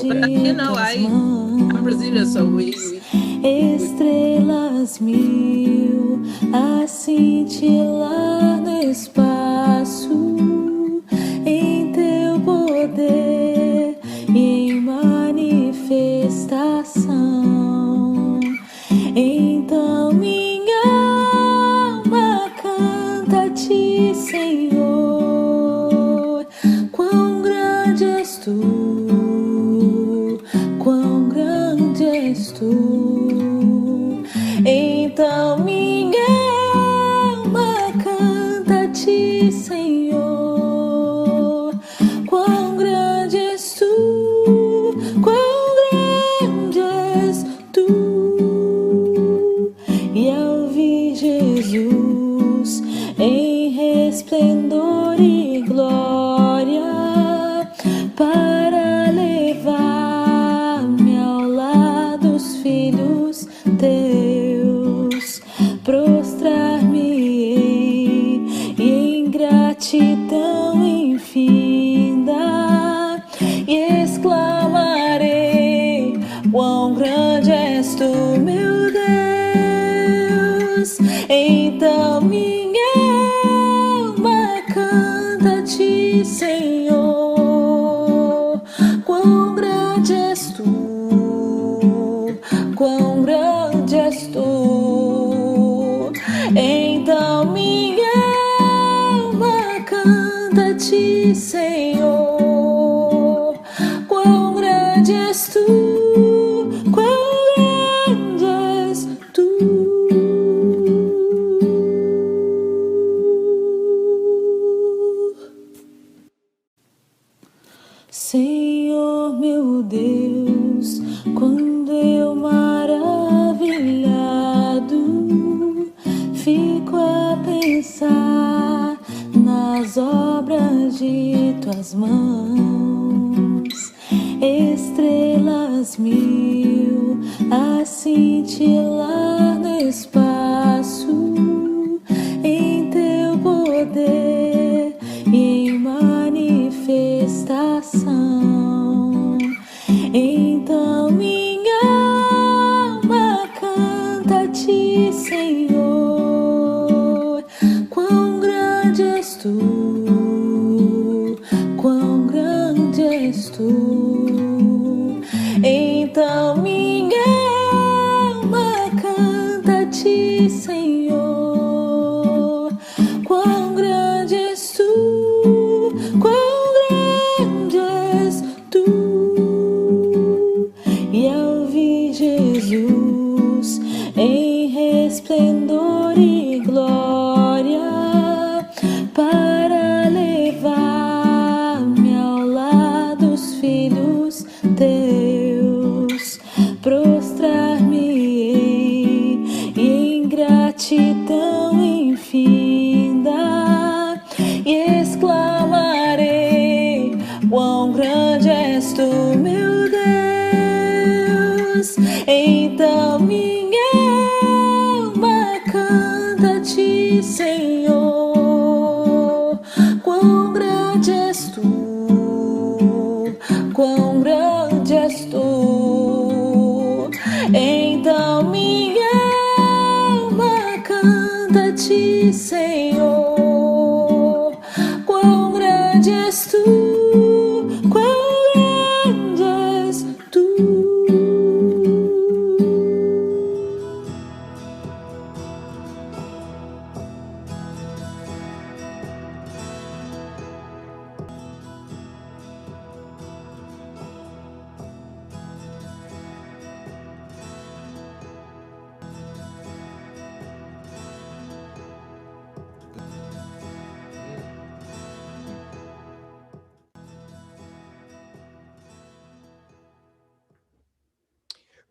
But you know, I'm Brazilian, so we Estrelas mil a cintilar no espaço, em teu poder e em manifestação. Então minha alma canta a ti, Senhor. Quão grande és tu, quão grande és tu. Então minha alma canta a ti, Senhor. Quão grande és tu, quão grande és tu. E ao vi Jesus em resplendor e glória, para levar-me ao lar dos filhos teus, prostrar-me-ei e em gratidão infinda, e exclamarei: quão grande és tu, meu Deus. Então minha alma canta a ti, Senhor. Quão grande és tu, quão grande és tu. Então minha alma canta a ti, Senhor. Quão grande és tu, quão grande és tu. Senhor meu Deus, quando eu maravilhado fico a pensar nas obras de tuas mãos, estrelas mil a cintilar no espaço, em teu poder e em manifestação. Então minha alma canta a ti, Senhor. Quão grande és tu, quão grande és tu. Então minha alma canta a ti, Senhor. Quão grande és tu, quão grande és tu. E ao vi Jesus em resplendor e glória, para levar-me ao lar dos filhos teus, prostrar-me-ei e em gratidão infinda, e exclamarei: quão grande és tu, meu Deus. Então minha alma canta a ti, Senhor. Quão grande és tu, quão grande és tu. Então minha alma canta a ti, Senhor. Quão grande és tu, quão grande és tu.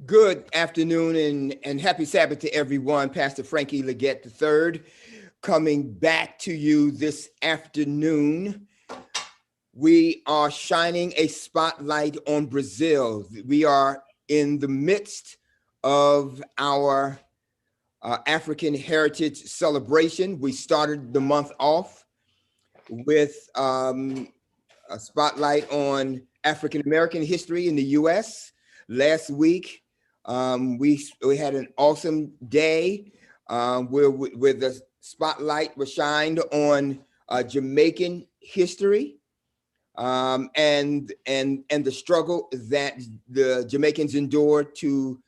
Good afternoon and happy Sabbath to everyone. Pastor Frankie Leggett III coming back to you this afternoon. We are shining a spotlight on Brazil. We are in the midst of our African Heritage Celebration. We started the month off with a spotlight on African American history in the U.S. Last week, we had an awesome day where the spotlight was shined on Jamaican history and the struggle that the Jamaicans endured to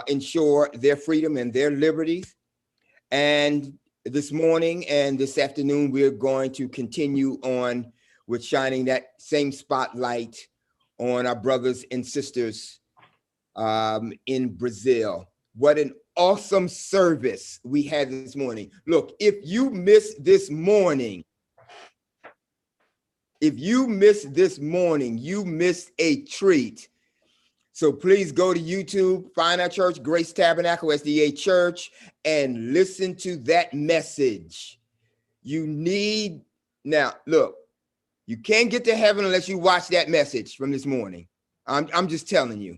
ensure their freedom and their liberties. And this morning and this afternoon, we're going to continue on with shining that same spotlight on our brothers and sisters in Brazil. What an awesome service we had this morning. Look, if you missed this morning, you missed a treat. So please go to YouTube, find our church, Grace Tabernacle SDA Church, and listen to that message. Now, look, you can't get to heaven unless you watch that message from this morning. I'm just telling you.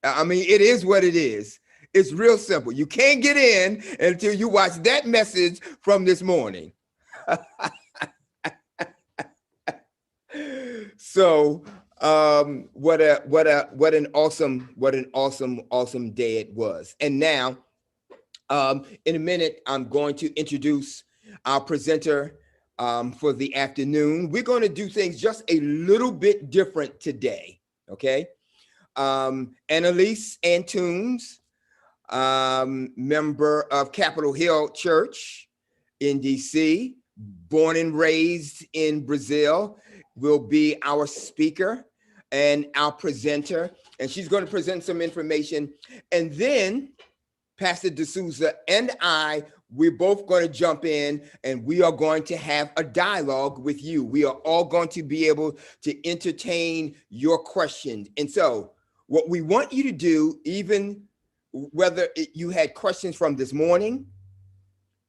I mean, it is what it is. It's real simple. You can't get in until you watch that message from this morning. So what an awesome day it was. And now in a minute, I'm going to introduce our presenter for the afternoon. We're going to do things just a little bit different today. Okay. Analise Antunes, member of Capitol Hill Church in DC, born and raised in Brazil, will be our speaker and our presenter. And she's going to present some information. And then Pastor D'Souza and we're both going to jump in and we are going to have a dialogue with you. We are all going to be able to entertain your questions. And so what we want you to do, even whether you had questions from this morning,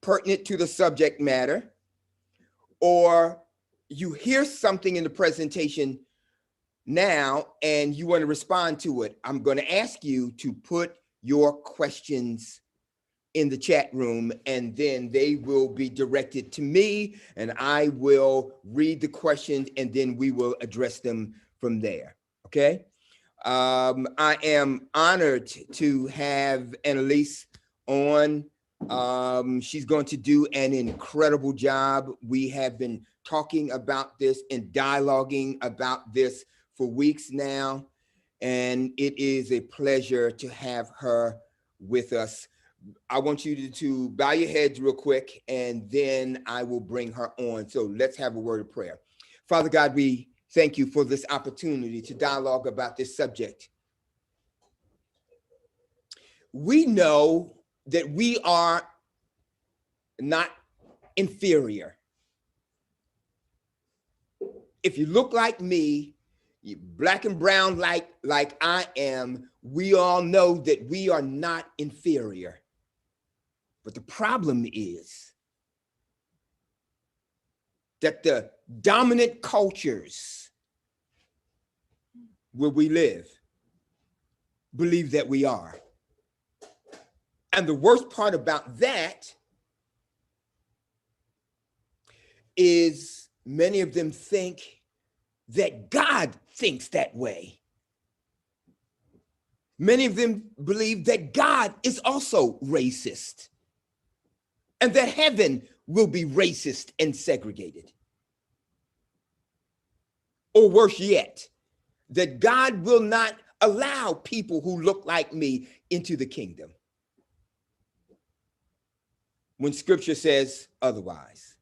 pertinent to the subject matter, or you hear something in the presentation now and you want to respond to it, I'm going to ask you to put your questions in the chat room, and then they will be directed to me, and I will read the questions, and then we will address them from there. Okay. I am honored to have Analise on. She's going to do an incredible job. We have been talking about this and dialoguing about this for weeks now, and it is a pleasure to have her with us. I want you to bow your heads real quick, and then I will bring her on. So let's have a word of prayer. Father God, we thank you for this opportunity to dialogue about this subject. We know that we are not inferior. If you look like me, you're black and brown like I am, we all know that we are not inferior. But the problem is that the dominant cultures where we live believe that we are. And the worst part about that is many of them think that God thinks that way. Many of them believe that God is also racist and that heaven will be racist and segregated. Or worse yet, that God will not allow people who look like me into the kingdom, when scripture says otherwise.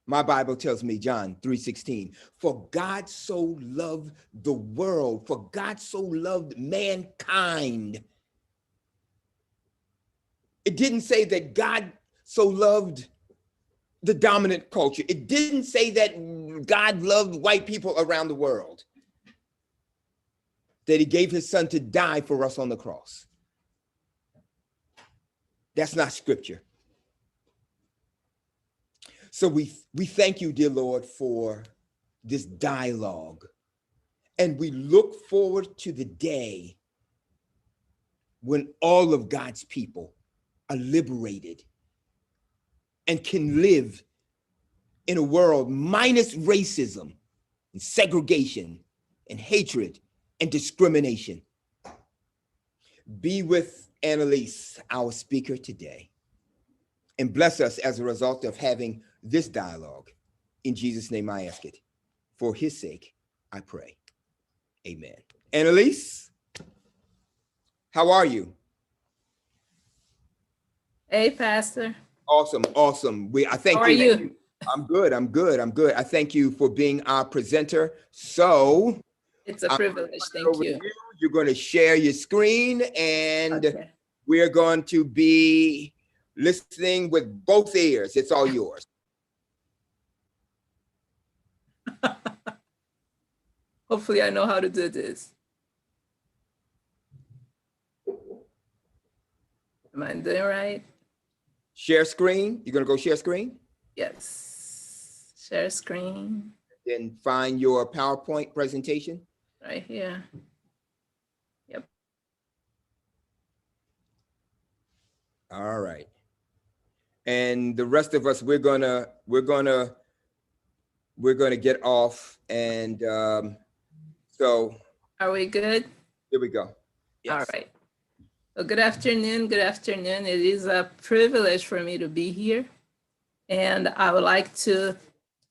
My Bible tells me, John 3:16, for God so loved the world, for God so loved mankind. It didn't say that God so loved the dominant culture. It didn't say that God loved white people around the world, that he gave his son to die for us on the cross. That's not scripture. So we thank you, dear Lord, for this dialogue. And we look forward to the day when all of God's people are liberated and can live in a world minus racism and segregation and hatred and discrimination. Be with Analise, our speaker today, and bless us as a result of having this dialogue. In Jesus' name I ask it. For his sake, I pray. Amen. Analise, how are you? Hey, Pastor. Awesome, awesome. I thank How are you? I'm good. I thank you for being our presenter. So it's a privilege. Thank you. You're going to share your screen, and Okay. we're going to be listening with both ears. It's all yours. Hopefully I know how to do this. Am I doing right? Share screen. You're going to go share screen? Yes. Share screen. Then find your PowerPoint presentation. Right here. Yep. All right. And the rest of us, we're gonna get off, and so Are we good? here we go. Yes. All right. Well, good afternoon. Good afternoon. It is a privilege for me to be here. And I would like to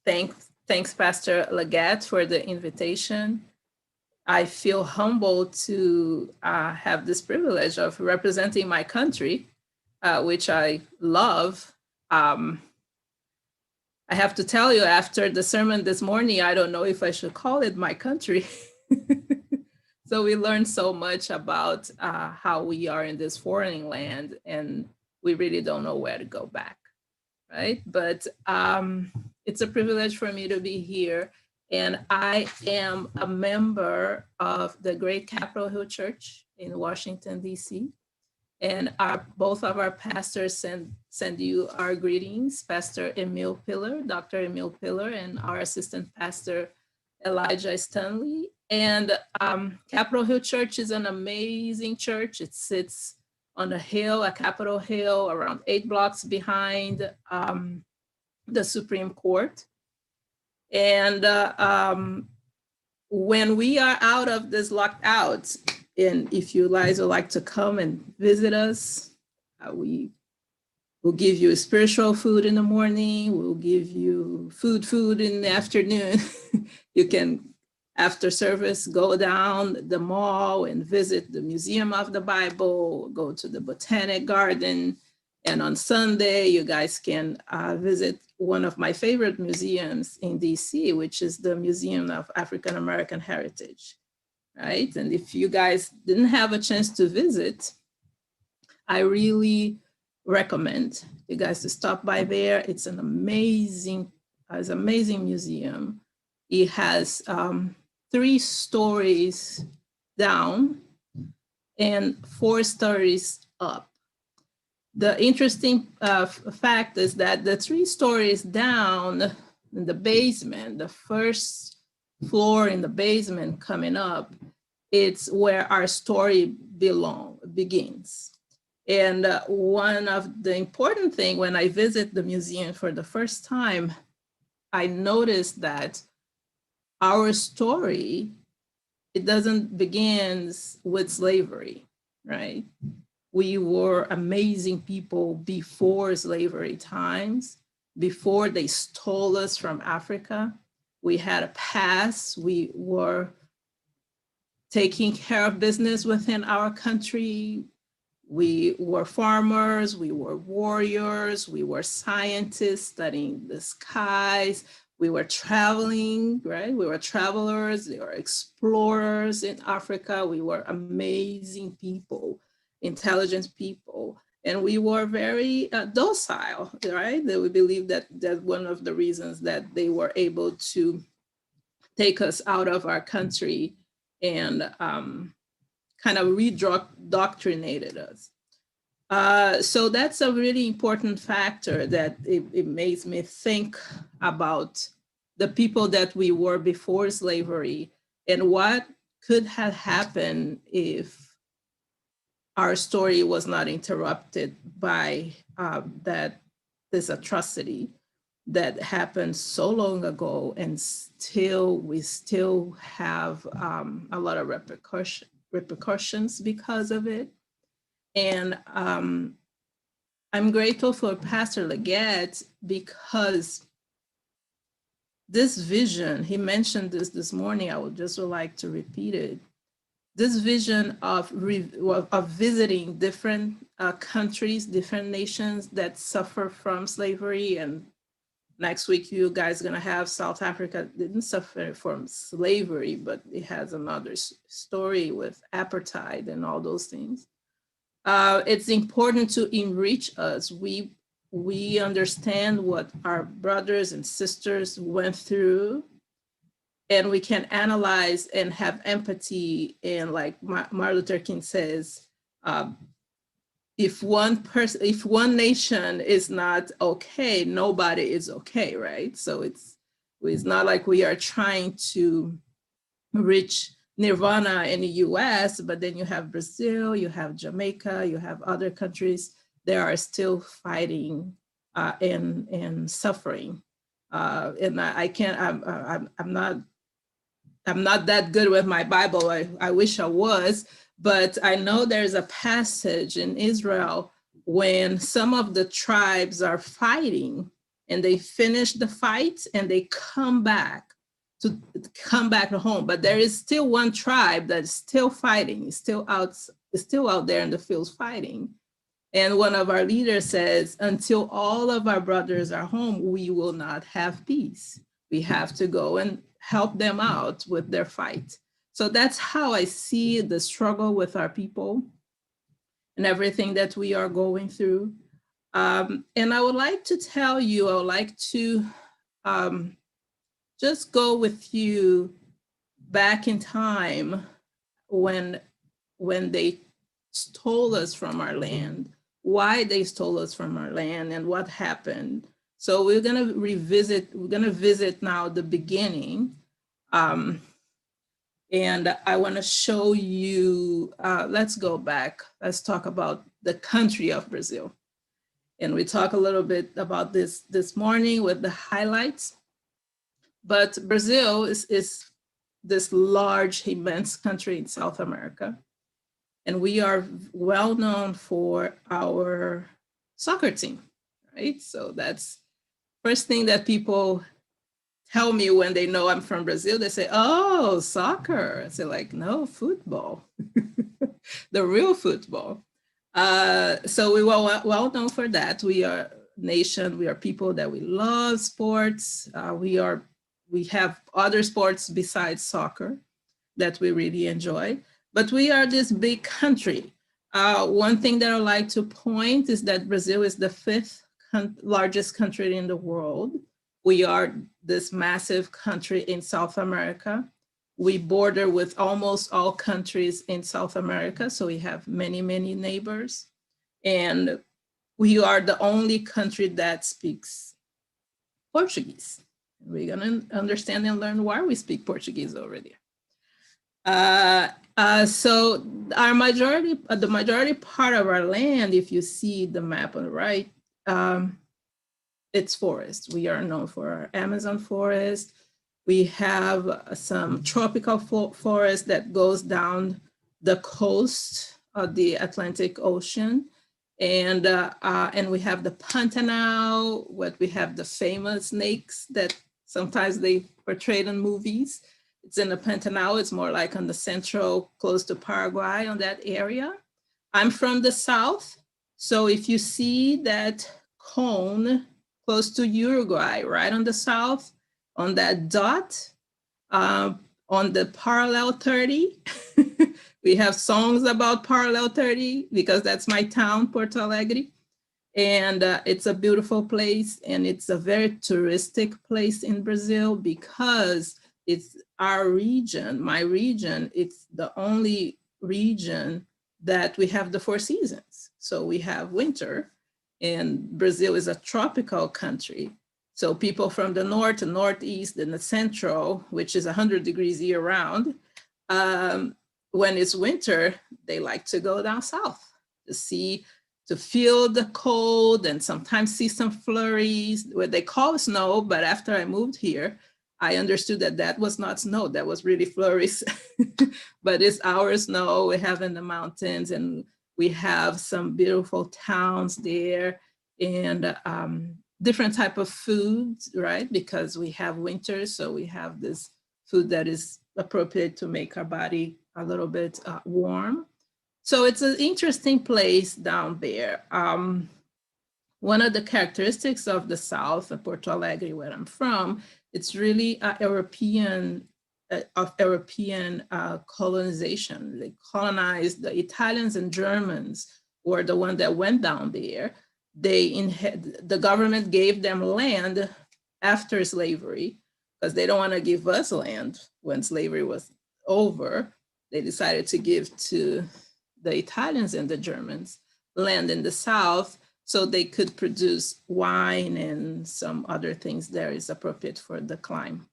thanks Pastor Leggett for the invitation. I feel humbled to have this privilege of representing my country, which I love. I have to tell you, after the sermon this morning, I don't know if I should call it my country. So we learned so much about how we are in this foreign land, and we really don't know where to go back, right? But it's a privilege for me to be here. And I am a member of the Great Capitol Hill Church in Washington, D.C. And both of our pastors send you our greetings, Pastor Emil Pillar, Dr. Emil Pillar, and our assistant pastor, Elijah Stanley. And Capitol Hill Church is an amazing church. It sits on a hill, a Capitol Hill, around 8 blocks behind the Supreme Court. And when we are out of this locked out, and if you guys would like to come and visit us, we will give you spiritual food in the morning. We'll give you food in the afternoon. You can, after service, go down the mall and visit the Museum of the Bible, go to the Botanic Garden. And on Sunday, you guys can visit one of my favorite museums in DC, which is the Museum of African American Heritage, right? And if you guys didn't have a chance to visit, I really recommend you guys to stop by there. It's an amazing museum. It has 3 stories down and 4 stories up. The interesting fact is that the 3 stories down in the basement, the first floor in the basement coming up, it's where our story begins. And one of the important things when I visit the museum for the first time, I noticed that our story, it doesn't begin with slavery, right? We were amazing people before slavery times, before they stole us from Africa. We had a past. We were taking care of business within our country. We were farmers, we were warriors, we were scientists studying the skies. We were traveling, right? We were travelers, we were explorers in Africa. We were amazing people, intelligent people. And we were very docile, right? That we believe that one of the reasons that they were able to take us out of our country and kind of redoctrinated us. So that's a really important factor that it makes me think about the people that we were before slavery and what could have happened if our story was not interrupted by this atrocity. that happened so long ago, and we still have a lot of repercussions because of it. And I'm grateful for Pastor Leggett, because this vision, he mentioned this morning, I would just like to repeat it. This vision of visiting different countries, different nations that suffer from slavery. And next week, you guys are going to have South Africa didn't suffer from slavery, but it has another story with apartheid and all those things. It's important to enrich us. We understand what our brothers and sisters went through, and we can analyze and have empathy. And like Martin Luther King says, if one nation is not okay, nobody is okay, right? So it's not like we are trying to reach nirvana in the US, but then you have Brazil, you have Jamaica, you have other countries that are still fighting and suffering. And I can't, I'm not that good with my Bible. I wish I was, but I know there's a passage in Israel when some of the tribes are fighting and they finish the fight and they come back to home. But there is still one tribe that's still fighting, is still out there in the fields fighting. And one of our leaders says, until all of our brothers are home, we will not have peace. We have to go and help them out with their fight. So that's how I see the struggle with our people and everything that we are going through. And I would like to tell you, I would like to just go with you back in time when they stole us from our land, why they stole us from our land, and what happened. So we're going to visit now the beginning. And I want to show you, let's go back. Let's talk about the country of Brazil. And we talk a little bit about this morning with the highlights. But Brazil is this large, immense country in South America. And we are well known for our soccer team, right? So that's first thing that people tell me when they know I'm from Brazil. They say, oh, soccer. I say, like, no, football, the real football. So we were well known for that. We are a nation, we are people that we love sports. We have other sports besides soccer that we really enjoy, but we are this big country. One thing that I like to point is that Brazil is the fifth largest country in the world. We are this massive country in South America. We border with almost all countries in South America, so we have many, many neighbors. And we are the only country that speaks Portuguese. We're going to understand and learn why we speak Portuguese over there. So the majority part of our land, if you see the map on the right, it's forest. We are known for our Amazon forest. We have some tropical forest that goes down the coast of the Atlantic Ocean. And we have the Pantanal, what we have the famous snakes that sometimes they portrayed in movies. It's in the Pantanal. It's more like on the central, close to Paraguay, on that area. I'm from the south. So if you see that cone close to Uruguay, right on the south, on that dot, on the parallel 30, we have songs about parallel 30 because that's my town, Porto Alegre. And it's a beautiful place, and it's a very touristic place in Brazil because it's our region, my region, it's the only region that we have the 4 seasons. So we have winter, and Brazil is a tropical country. So people from the north, the northeast, and the central, which is 100 degrees year round, when it's winter, they like to go down south to see to feel the cold and sometimes see some flurries, what they call snow. But after I moved here, I understood that that was not snow, that was really flurries. But it's our snow we have in the mountains, and we have some beautiful towns there, and different type of foods, right? Because we have winter, so we have this food that is appropriate to make our body a little bit warm. So it's an interesting place down there. One of the characteristics of the South, Porto Alegre, where I'm from, it's really European colonization. They colonized, the Italians and Germans were the one that went down there. The government gave them land after slavery, because they don't want to give us land when slavery was over. They decided to give to the Italians and the Germans land in the South so they could produce wine and some other things that is appropriate for the climate.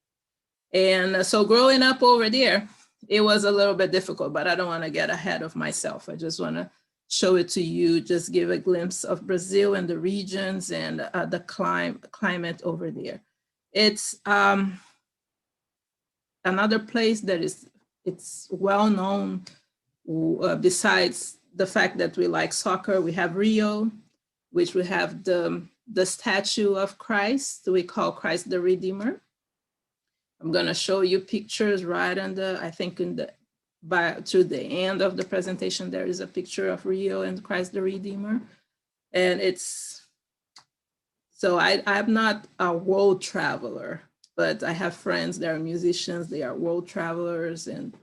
And so growing up over there, it was a little bit difficult, but I don't want to get ahead of myself. I just want to show it to you, just give a glimpse of Brazil and the regions and the climate over there. It's another place that it's well known. Besides the fact that we like soccer, we have Rio, which we have the statue of Christ. We call Christ the Redeemer. I'm going to show you pictures right on the, I think to the end of the presentation, there is a picture of Rio and Christ the Redeemer. And so I'm not a world traveler, but I have friends that are musicians, they are world travelers, and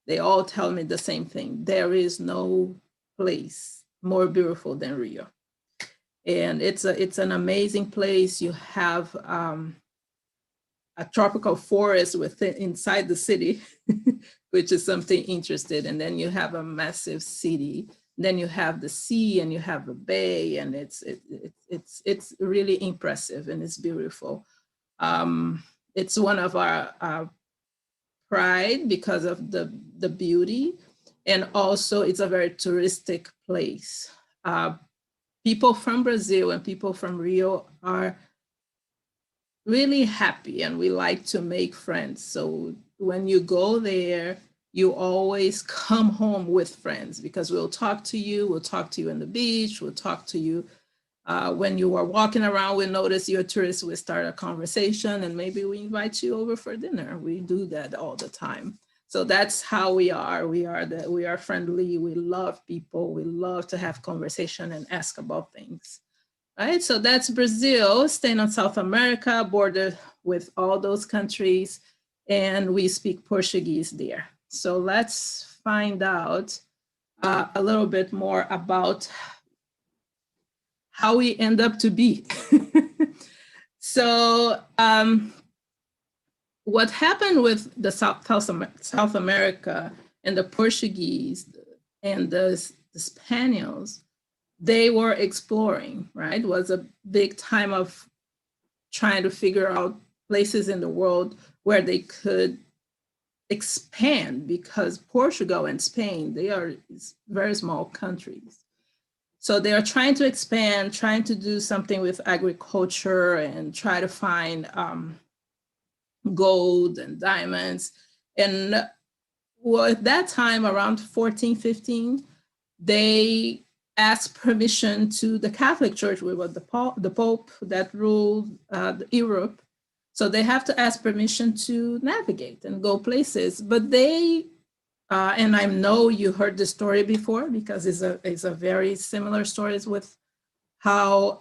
they all tell me the same thing. There is no place more beautiful than Rio. And it's an amazing place. You have a tropical forest inside the city, which is something interesting. And then you have a massive city. Then you have the sea and you have the bay, and it's really impressive and it's beautiful. It's one of our pride because of the beauty, and also it's a very touristic place. People from Brazil and people from Rio are really happy, and we like to make friends. So when you go there, you always come home with friends, because we'll talk to you on the beach, we'll talk to you when you are walking around, we notice you're a tourist, we start a conversation, and maybe we invite you over for dinner. We do that all the time. So that's how we are. We are friendly. We love people. We love to have conversation and ask about things. Right. So that's Brazil, staying on South America, border with all those countries, and we speak Portuguese there. So let's find out a little bit more about how we end up to be. So what happened with the South America and the Portuguese and the Spaniards, they were exploring, right? It was a big time of trying to figure out places in the world where they could expand, because Portugal and Spain, they are very small countries. So they are trying to expand, trying to do something with agriculture and try to find gold and diamonds. And well, at that time, around 1415, they asked permission to the Catholic Church, which was the Pope that ruled Europe. So they have to ask permission to navigate and go places. But they, and I know you heard the story before, because it's a very similar story with how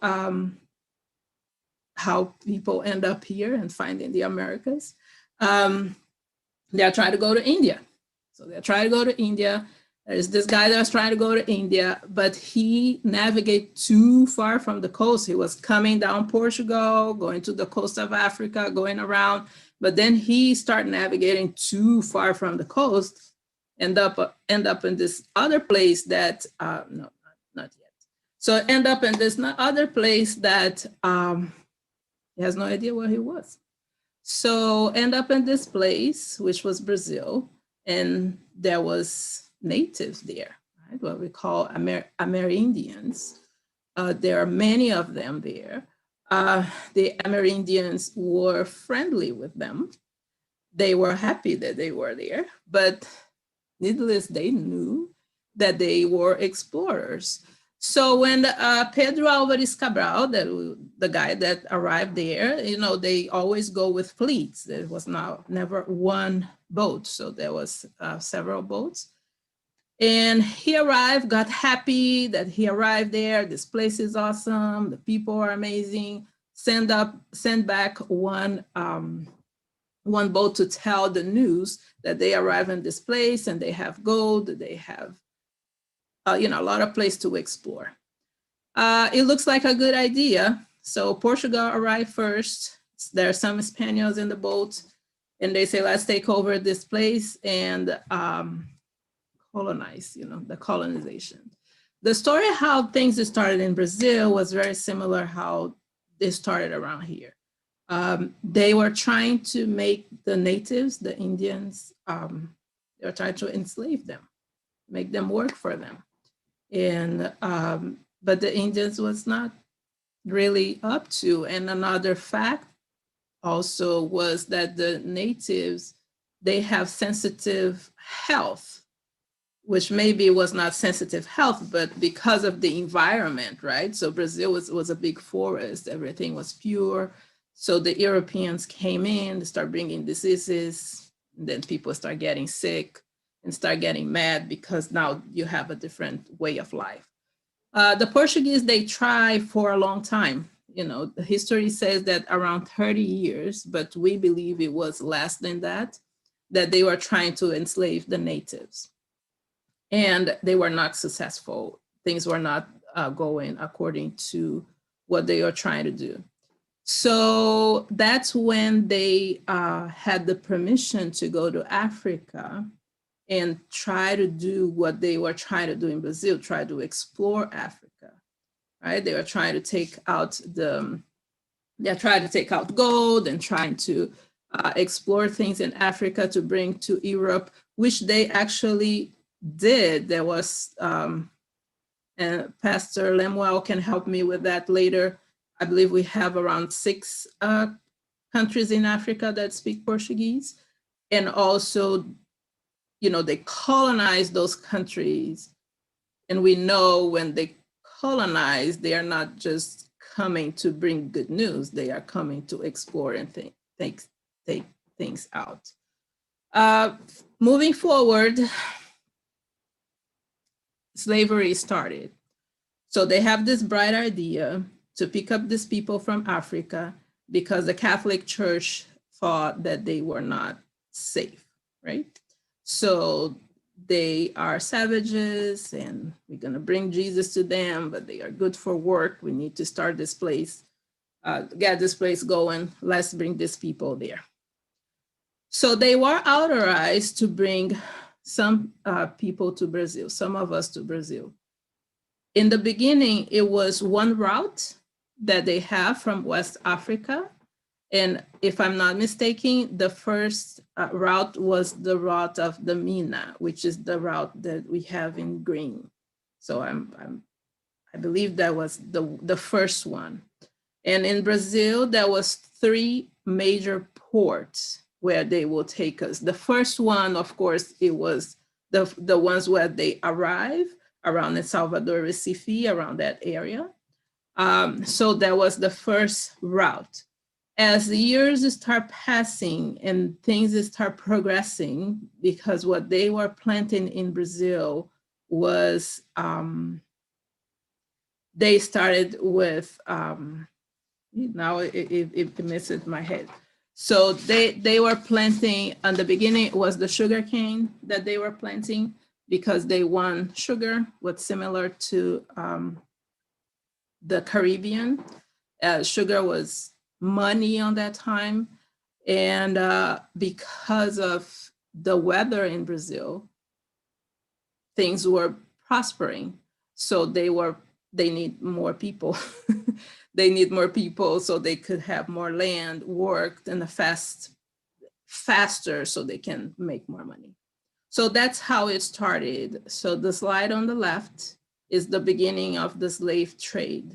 people end up here and finding the Americas. They're trying to go to India. So they're trying to go to India. There's this guy that was trying to go to India, but he navigated too far from the coast. He was coming down Portugal, going to the coast of Africa, going around, but then he started navigating too far from the coast, end up in this other place that, no, not yet. So end up in this other place that he has no idea where he was. So end up in this place, which was Brazil, and there was natives there, right? What we call Amerindians. There are many of them there. The Amerindians were friendly with them. They were happy that they were there, but needless, they knew that they were explorers. So when Pedro Alvarez Cabral, the guy that arrived there, they always go with fleets. There was never one boat, so there was several boats. And he arrived, got happy that he arrived there. This place is awesome. The people are amazing. Send back one boat to tell the news that they arrive in this place and they have gold, they have, a lot of place to explore. It looks like a good idea. So Portugal arrived first. There are some Spaniards in the boat and they say, let's take over this place and colonize, the colonization. The story how things started in Brazil was very similar how they started around here. They were trying to make the natives, the Indians, they were trying to enslave them, make them work for them. And, but the Indians was not really up to. And another fact also was that the natives, they have sensitive health, which maybe was not sensitive health, but because of the environment, right? So Brazil was a big forest, everything was pure. So the Europeans came in, they start bringing diseases, and then people start getting sick and start getting mad because now you have a different way of life. The Portuguese, they try for a long time. The history says that around 30 years, but we believe it was less than that they were trying to enslave the natives. And they were not successful. Things were not going according to what they were trying to do. So that's when they had the permission to go to Africa and try to do what they were trying to do in Brazil, try to explore Africa, right? They were trying to take out gold and trying to explore things in Africa to bring to Europe, which they actually did. There was, and Pastor Lemuel can help me with that later. I believe we have around 6 countries in Africa that speak Portuguese. And also, they colonized those countries. And we know when they colonize, they are not just coming to bring good news, they are coming to explore and take things out. Moving forward, slavery started. So they have this bright idea to pick up these people from Africa because the Catholic Church thought that they were not safe, right? So they are savages and we're gonna bring Jesus to them, but they are good for work. We need to start this place, get this place going. Let's bring these people there. So they were authorized to bring some people to Brazil, some of us to Brazil. In the beginning, it was one route that they have from West Africa. And if I'm not mistaken, the first route was the route of the Mina, which is the route that we have in green. So I believe that was the first one. And in Brazil, there was 3 major ports where they will take us. The first one, of course, it was the ones where they arrive around in Salvador, Recife, around that area. So that was the first route. As the years start passing and things start progressing, because what they were planting in Brazil was, they started with, now it misses my head. So they were planting, in the beginning, it was the sugar cane that they were planting because they want sugar, what's similar to the Caribbean. Sugar was money on that time. And because of the weather in Brazil, things were prospering. So they need more people. They need more people so they could have more land, worked in a faster so they can make more money. So that's how it started. So the slide on the left is the beginning of the slave trade.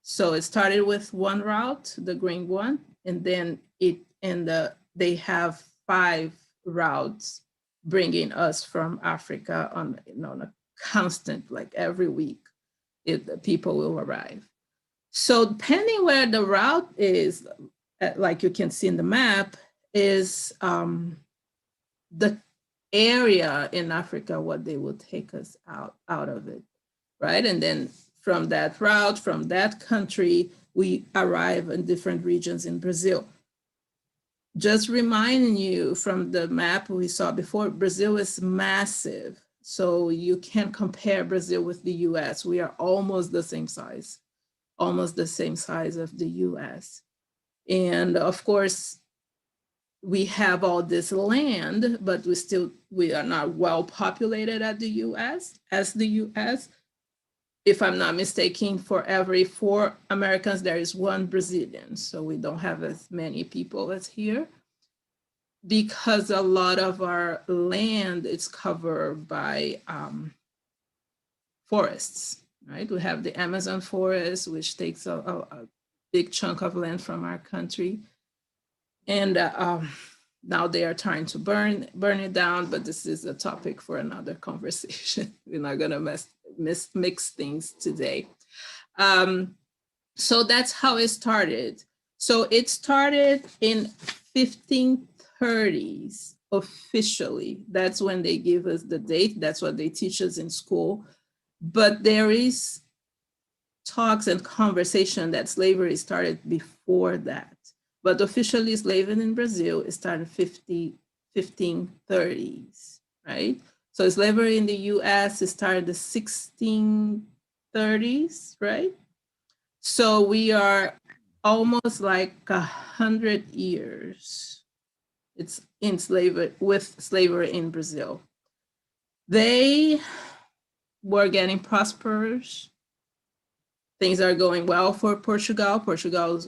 So it started with one route, the green one, and then they have 5 routes bringing us from Africa on a constant, like every week, people will arrive. So depending where the route is, like you can see in the map, is the area in Africa, what they will take us out of it, right? And then from that route, from that country, we arrive in different regions in Brazil. Just reminding you from the map we saw before, Brazil is massive. So you can't compare Brazil with the US. We are almost the same size of the US. And of course, we have all this land, but we are not well populated as the US. If I'm not mistaken, for every 4 Americans, there is 1 Brazilian. So we don't have as many people as here, because a lot of our land is covered by forests, right? We have the Amazon forest, which takes a big chunk of land from our country. And now they are trying to burn it down, but this is a topic for another conversation. We're not gonna mix things today. So that's how it started. So it started in 1530s officially. That's when they give us the date. That's what they teach us in school. But there is talks and conversation that slavery started before that. But officially slavery in Brazil started 1530s, right? So slavery in the US started the 1630s, right? So we are almost like 100 years. It's in slavery, with slavery in Brazil. They were getting prosperous. Things are going well for Portugal. Portugal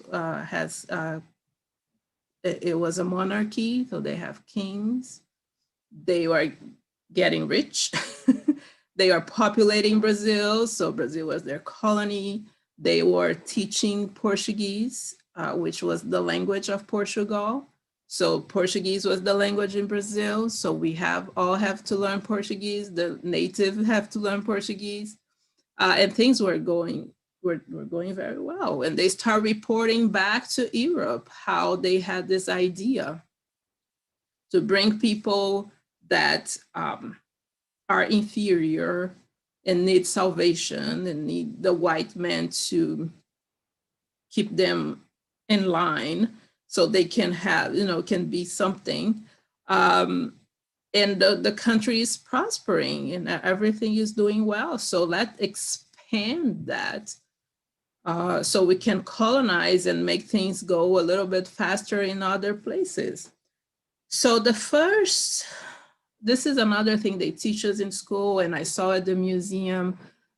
it was a monarchy, so they have kings. They were getting rich. They are populating Brazil, so Brazil was their colony. They were teaching Portuguese, which was the language of Portugal. So Portuguese was the language in Brazil. So we all have to learn Portuguese. The native have to learn Portuguese, and things were going very well. And they start reporting back to Europe how they had this idea to bring people that are inferior and need salvation and need the white man to keep them in line so they can have, can be something. And the country is prospering and everything is doing well. So let's expand that. So we can colonize and make things go a little bit faster in other places. So this is another thing they teach us in school, and I saw at the museum,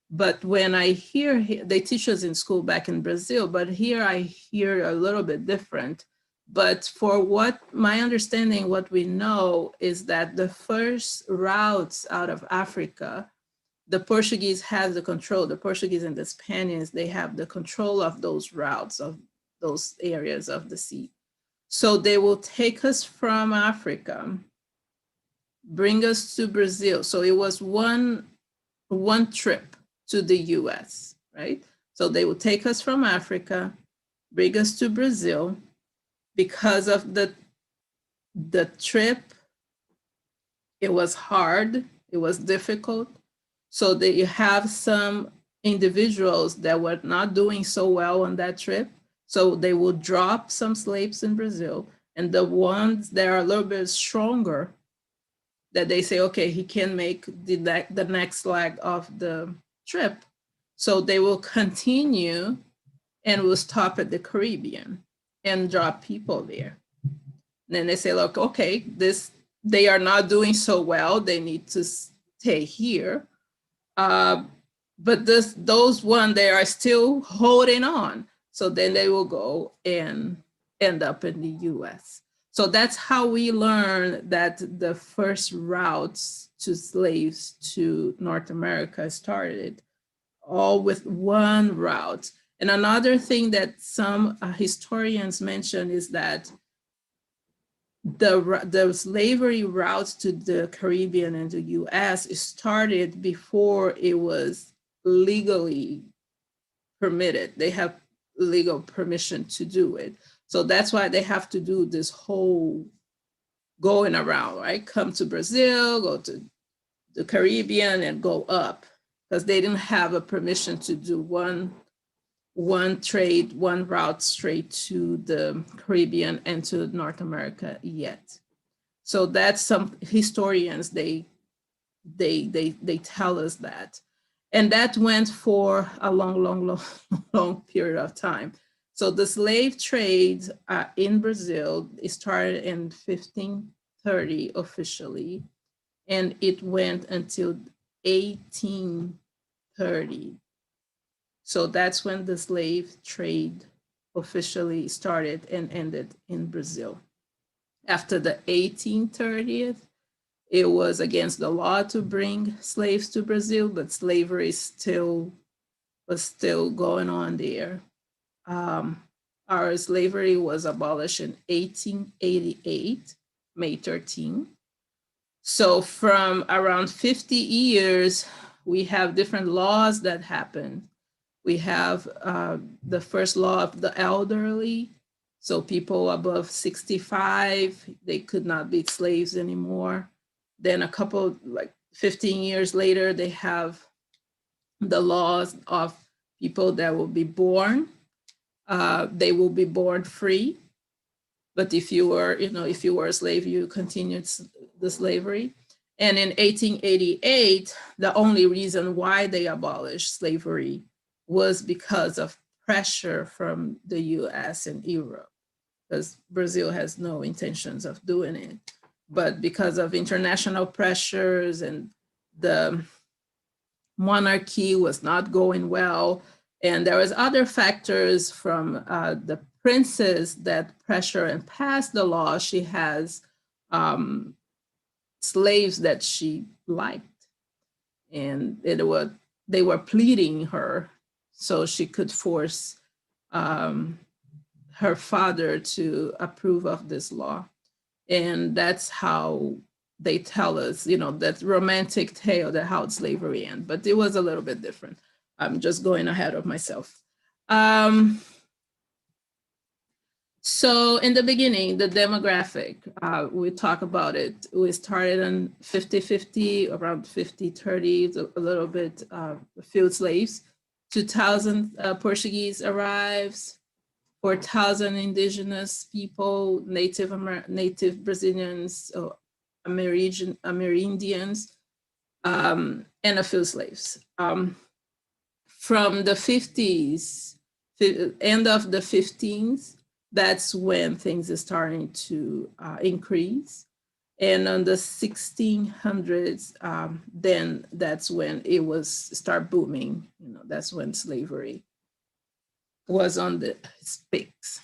but when I hear, they teach us in school back in Brazil, but here I hear a little bit different. But for what my understanding, what we know is that the first routes out of Africa, the Portuguese has the control, the Portuguese and the Spaniards, they have the control of those routes, of those areas of the sea. So they will take us from Africa, bring us to Brazil. So it was one trip to the US, right? So they will take us from Africa, bring us to Brazil. Because of the trip, it was hard, it was difficult. So that you have some individuals that were not doing so well on that trip. So they will drop some slaves in Brazil, and the ones that are a little bit stronger, that they say, okay, he can make the next leg of the trip. So they will continue and will stop at the Caribbean and drop people there. And then they say, look, okay, they are not doing so well. They need to stay here. But those they are still holding on. So then they will go and end up in the US. So that's how we learn that the first routes to slaves to North America started all with one route. And another thing that some historians mention is that the slavery route to the Caribbean and the US started before it was legally permitted. They have legal permission to do it. So that's why they have to do this whole going around, right? Come to Brazil, go to the Caribbean and go up, because they didn't have a permission to do one trade, one route straight to the Caribbean and to North America yet. So that's some historians, they tell us that. And that went for a long period of time. So the slave trade in Brazil, it started in 1530 officially, and it went until 1830. So that's when the slave trade officially started and ended in Brazil. After the 1830s, it was against the law to bring slaves to Brazil, but slavery was still going on there. Our slavery was abolished in 1888, May 13. So from around 50 years, we have different laws that happened. We have the first law of the elderly. So people above 65, they could not be slaves anymore. Then a couple, like 15 years later, they have the laws of people that will be born. They will be born free. But if you were a slave, you continued the slavery. And in 1888, the only reason why they abolished slavery was because of pressure from the US and Europe, because Brazil has no intentions of doing it. But because of international pressures and the monarchy was not going well, and there was other factors from the princess that pressure and passed the law. She has slaves that she liked, and they were pleading her so she could force her father to approve of this law. And that's how they tell us, that romantic tale that how slavery ended, but it was a little bit different. I'm just going ahead of myself. So in the beginning, the demographic, we talk about it. We started in 50-50, around 50-30, a little bit field slaves. 2,000 Portuguese arrives, 4,000 indigenous people, native Brazilians, Amerindians, and a few slaves. From the 50s, end of the 15s, that's when things are starting to increase. And on the 1600s, then that's when it was start booming. That's when slavery was on the peaks.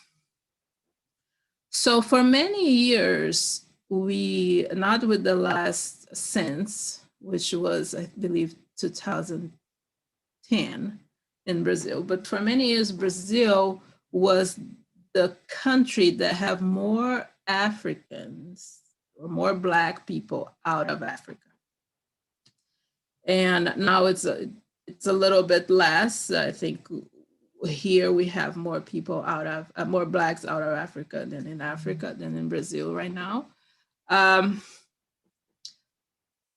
So for many years, not with the last census, which was, I believe, 2010 in Brazil, but for many years, Brazil was the country that have more Africans or more Black people out of Africa. And now it's a little bit less. I think here we have more people more Blacks out of Africa than in Brazil right now.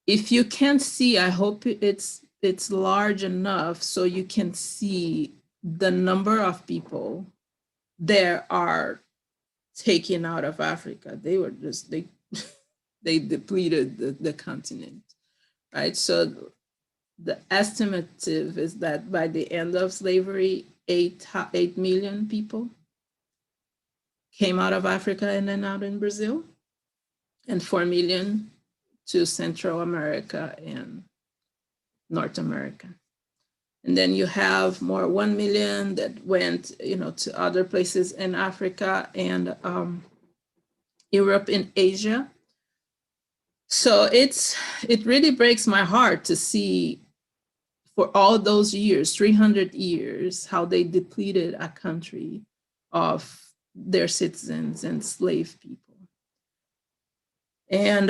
If you can see, I hope it's large enough so you can see the number of people there are taken out of Africa. They were just, they depleted the continent, right? So the estimative is that by the end of slavery, 8 million people came out of Africa and then out in Brazil, and 4 million to Central America and North America. And then you have 1 million that went, to other places in Africa and Europe and Asia. So it really breaks my heart to see for all those years, 300 years, how they depleted a country of their citizens and slave people. And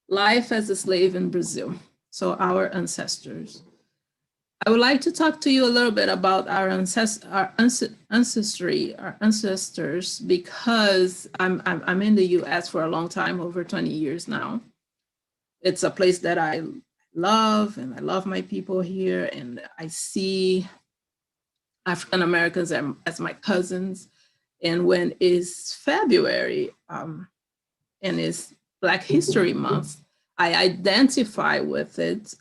life as a slave in Brazil. So our ancestors. I would like to talk to you a little bit about our ancestry, our ancestors, because I'm in the U.S. for a long time, over 20 years now. It's a place that I love, and I love my people here, and I see African Americans as my cousins. And when it's February and it's Black History Month, I identify with it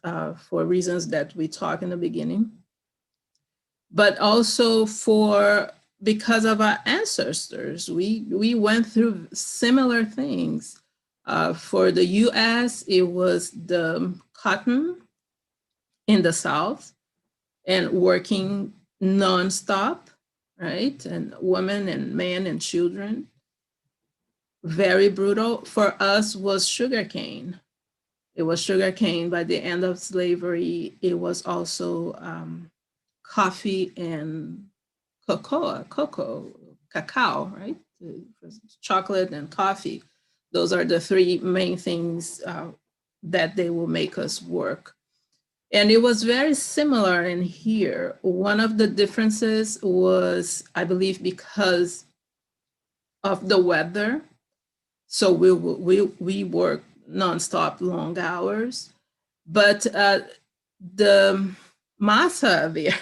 for reasons that we talked in the beginning, but also because of our ancestors. We went through similar things. For the US, it was the cotton in the South and working nonstop, right? And women and men and children. Very brutal. For us was sugarcane. It was sugarcane. By the end of slavery, it was also coffee and cacao, right? Chocolate and coffee. Those are the three main things that they will make us work. And it was very similar in here. One of the differences was, I believe, because of the weather. So we work nonstop, long hours, but the massa there,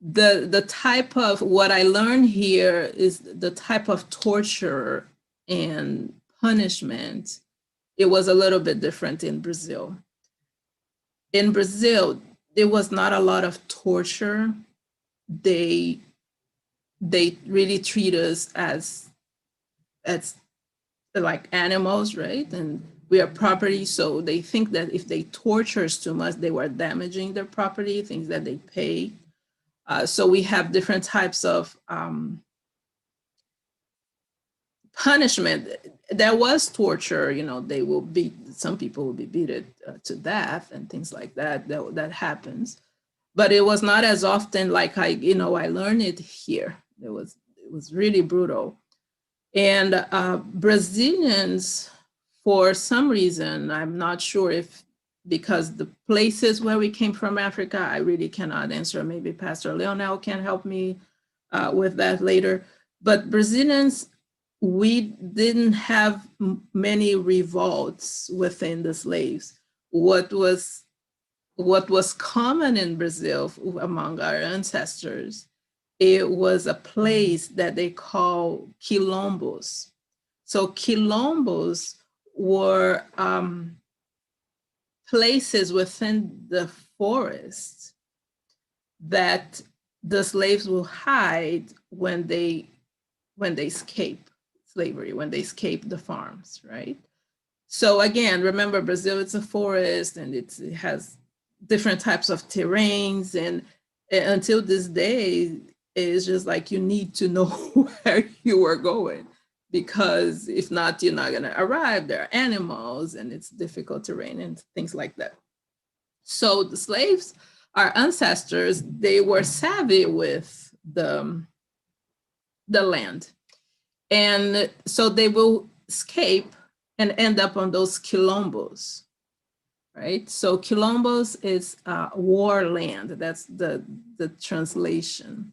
the type of, what I learned here is the type of torture and punishment. It was a little bit different in Brazil. In Brazil, there was not a lot of torture. They really treat us as like animals, right? And we are property, so they think that if they torture us too much, they were damaging their property, things that they pay. So we have different types of punishment. There was torture, they will beat, some people will be beaten to death and things like that. That happens, but it was not as often like I learned it here. It was really brutal. And Brazilians, for some reason, I'm not sure if because the places where we came from Africa, I really cannot answer. Maybe Pastor Leonel can help me with that later. But Brazilians, we didn't have many revolts within the slaves. What was common in Brazil among our ancestors, it was a place that they call quilombos. So quilombos were places within the forest that the slaves will hide when they escape slavery, when they escape the farms, right? So again, remember, Brazil, it's a forest, and it has different types of terrains, and until this day, it's just like you need to know where you are going, because if not, you're not going to arrive. There are animals, and it's difficult terrain and things like that. So the slaves, our ancestors, they were savvy with the land. And so they will escape and end up on those quilombos, right? So quilombos is war land. That's the translation.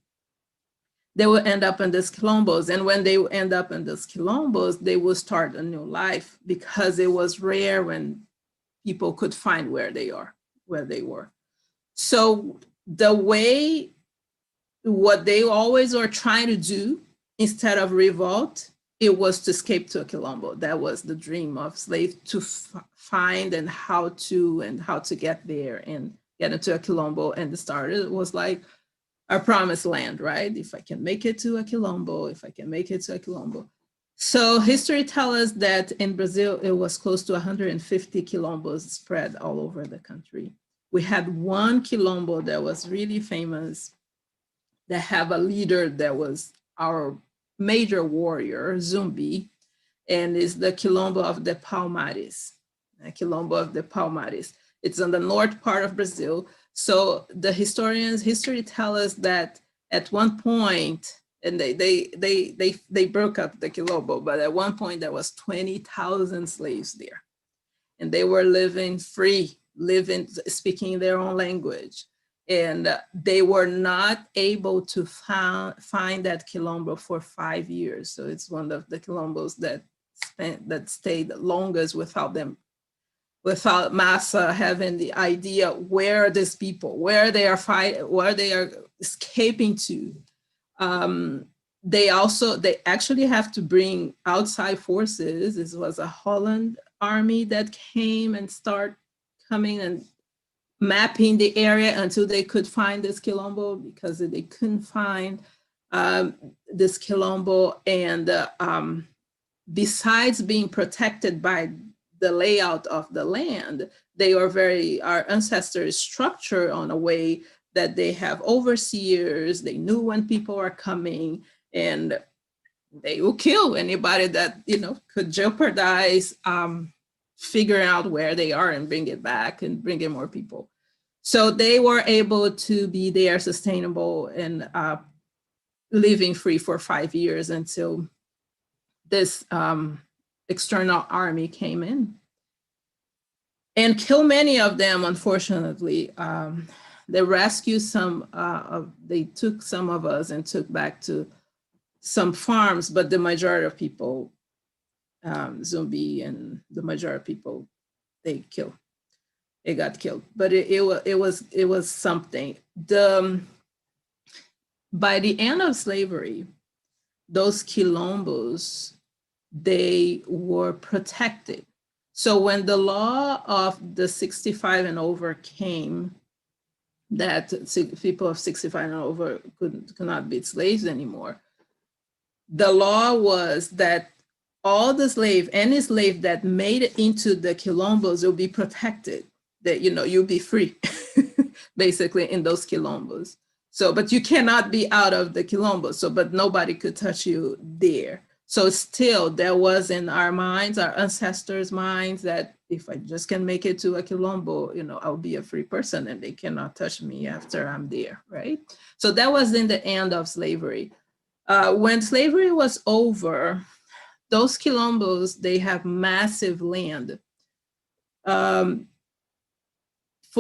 They will end up in these quilombos. And when they end up in those quilombos, they will start a new life, because it was rare when people could find where they were. So what they always are trying to do, instead of revolt, it was to escape to a quilombo. That was the dream of slaves, to find and how to get there and get into a quilombo. And the starter was like our promised land, right? If I can make it to a quilombo, So history tells us that in Brazil, it was close to 150 quilombos spread all over the country. We had one quilombo that was really famous, that have a leader that was our major warrior, Zumbi, and is the Quilombo of the Palmares. Quilombo of the Palmares. It's on the north part of Brazil. So the history tell us that at one point, and they broke up the Quilombo, but at one point there was 20,000 slaves there. And they were living free, speaking their own language. And they were not able to find that Quilombo for 5 years. So it's one of the Quilombos that stayed longest without Massa having the idea where these people, where they are fighting, where they are escaping to. They actually have to bring outside forces. This was a Holland army that came and start coming and mapping the area until they could find this Quilombo, because they couldn't find this Quilombo. And besides being protected by the layout of the land, our ancestors structured on a way that they have overseers. They knew when people are coming, and they will kill anybody that, could jeopardize figuring out where they are and bring it back and bring in more people. So they were able to be there, sustainable, and living free for 5 years until this external army came in and killed many of them, unfortunately. They rescued they took some of us and took back to some farms, but the majority of people, Zumbi and the majority of people, they got killed. But it was something. By the end of slavery, those Quilombos, they were protected. So when the law of the 65 and over came, that people of 65 and over could not be slaves anymore, the law was that any slave that made it into the Quilombos will be protected, that, you'll be free, basically, in those Quilombos. So, but you cannot be out of the Quilombo. So, but nobody could touch you there. So still, there was in our minds, our ancestors' minds, that if I just can make it to a Quilombo, I'll be a free person and they cannot touch me after I'm there, right? So that was in the end of slavery. When slavery was over, those Quilombos, they have massive land. For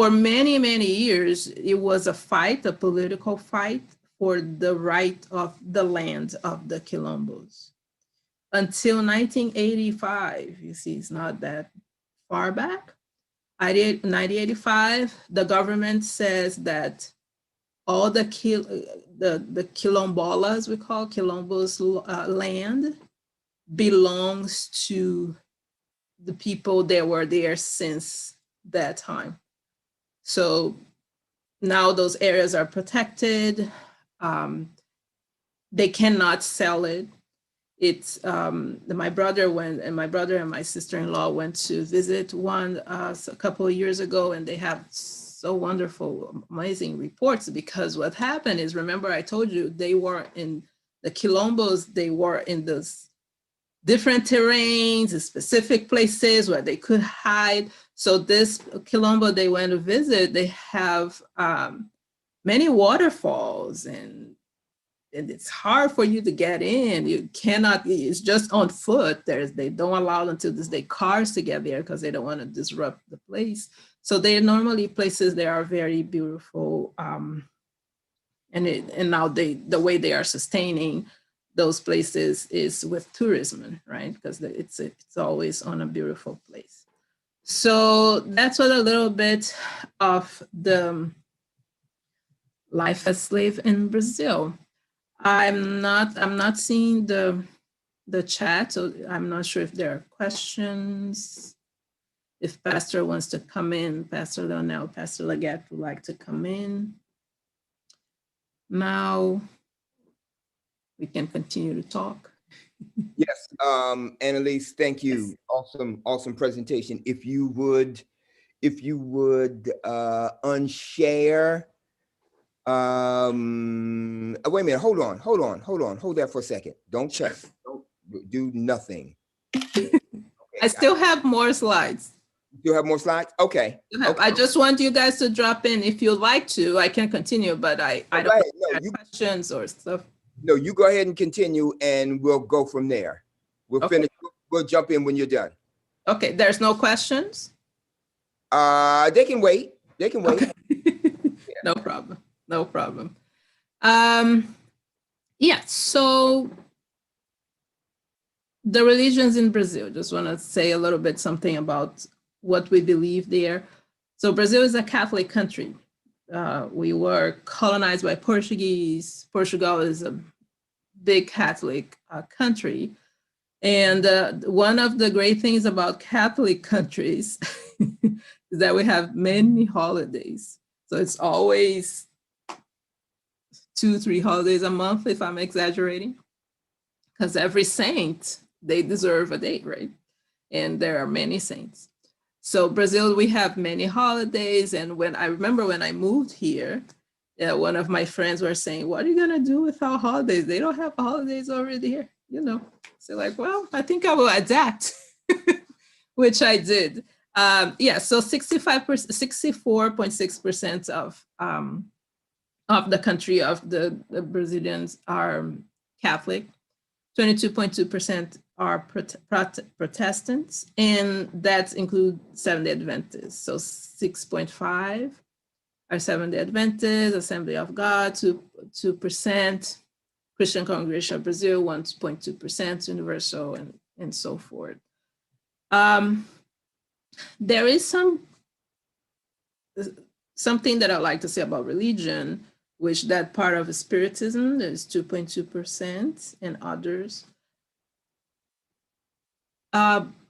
many, many years, it was a political fight for the right of the land of the Quilombos. Until 1985, you see, it's not that far back. 1985, the government says that all the Quilombolas, we call Quilombos land, belongs to the people that were there since that time. So now those areas are protected. They cannot sell it. It's my brother and my sister-in-law went to visit one a couple of years ago, and they have so wonderful, amazing reports, because what happened is, remember I told you, they were in the Quilombos, they were in those different terrains, specific places where they could hide. So this Quilombo they went to visit, they have many waterfalls, and it's hard for you to get in. You cannot, it's just on foot. They don't allow them to this day cars to get there because they don't want to disrupt the place. So they're normally places that are very beautiful. And now the way they are sustaining those places is with tourism, right? Because it's always on a beautiful place. So that's what a little bit of the life as slave in Brazil. I'm not seeing the chat, so I'm not sure if there are questions. If Pastor wants to come in, Pastor Leonel, Pastor Leggett would like to come in. Now we can continue to talk. Yes, Analise, thank you. Awesome presentation. If you would unshare. Wait a minute, hold that for a second. Don't do nothing. Okay, I still have more slides. You have more slides? Okay. I just want you guys to drop in if you'd like to. I can continue, but I Go don't ahead. have questions or stuff. No, you go ahead and continue, and we'll go from there. We'll Okay. finish. We'll jump in when you're done. Okay, there's no questions? They can wait. They can wait. Okay. No problem. No problem. Yeah, so the religions in Brazil, just want to say a little bit something about what we believe there. So Brazil is a Catholic country. We were colonized by Portuguese. Portugal is a big Catholic country. And one of the great things about Catholic countries is that we have many holidays. So it's always 2-3 holidays a month, if I'm exaggerating, because every saint, they deserve a day, right? And there are many saints. So Brazil, we have many holidays. And when I remember when I moved here, one of my friends were saying, what are you gonna do with our holidays? They don't have holidays already here, you know? So like, well, I think I will adapt, which I did. Yeah, so 64.6% of the country of the Brazilians are Catholic, 22.2% are Protestants, and that includes Seventh-day Adventists. So 6.5 are Seventh-day Adventists, Assembly of God, 2%, Christian Congregation of Brazil, 1.2%, Universal, and so forth. There is something that I like to say about religion, which that part of Spiritism is 2.2%, and others.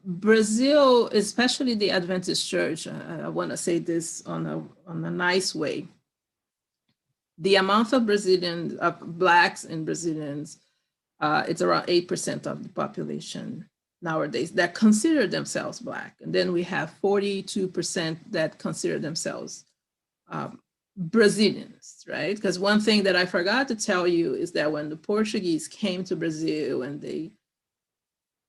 Brazil, especially the Adventist Church, I want to say this on a nice way. The amount of Brazilians, of Blacks and Brazilians, it's around 8% of the population nowadays that consider themselves Black. And then we have 42% that consider themselves Brazilians, right? Because one thing that I forgot to tell you is that when the Portuguese came to Brazil and they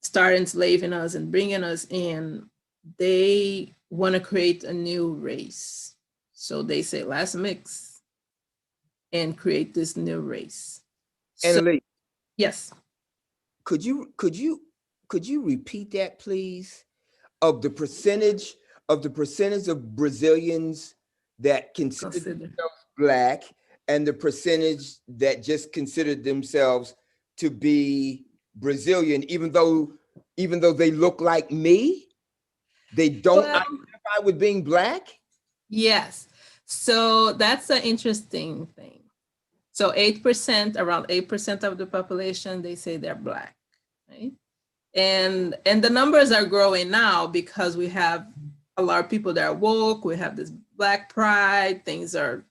started enslaving us and bringing us in, they want to create a new race. So they say, let's mix and create this new race. Analise, Yes. could you repeat that, please? Of the percentage of Brazilians that consider themselves Black, and the percentage that just considered themselves to be Brazilian, even though they look like me, they don't identify with being Black? Yes. So that's an interesting thing. So 8%, around 8% of the population, they say they're Black, right? And the numbers are growing now because we have a lot of people that are woke. We have this Black pride. Things are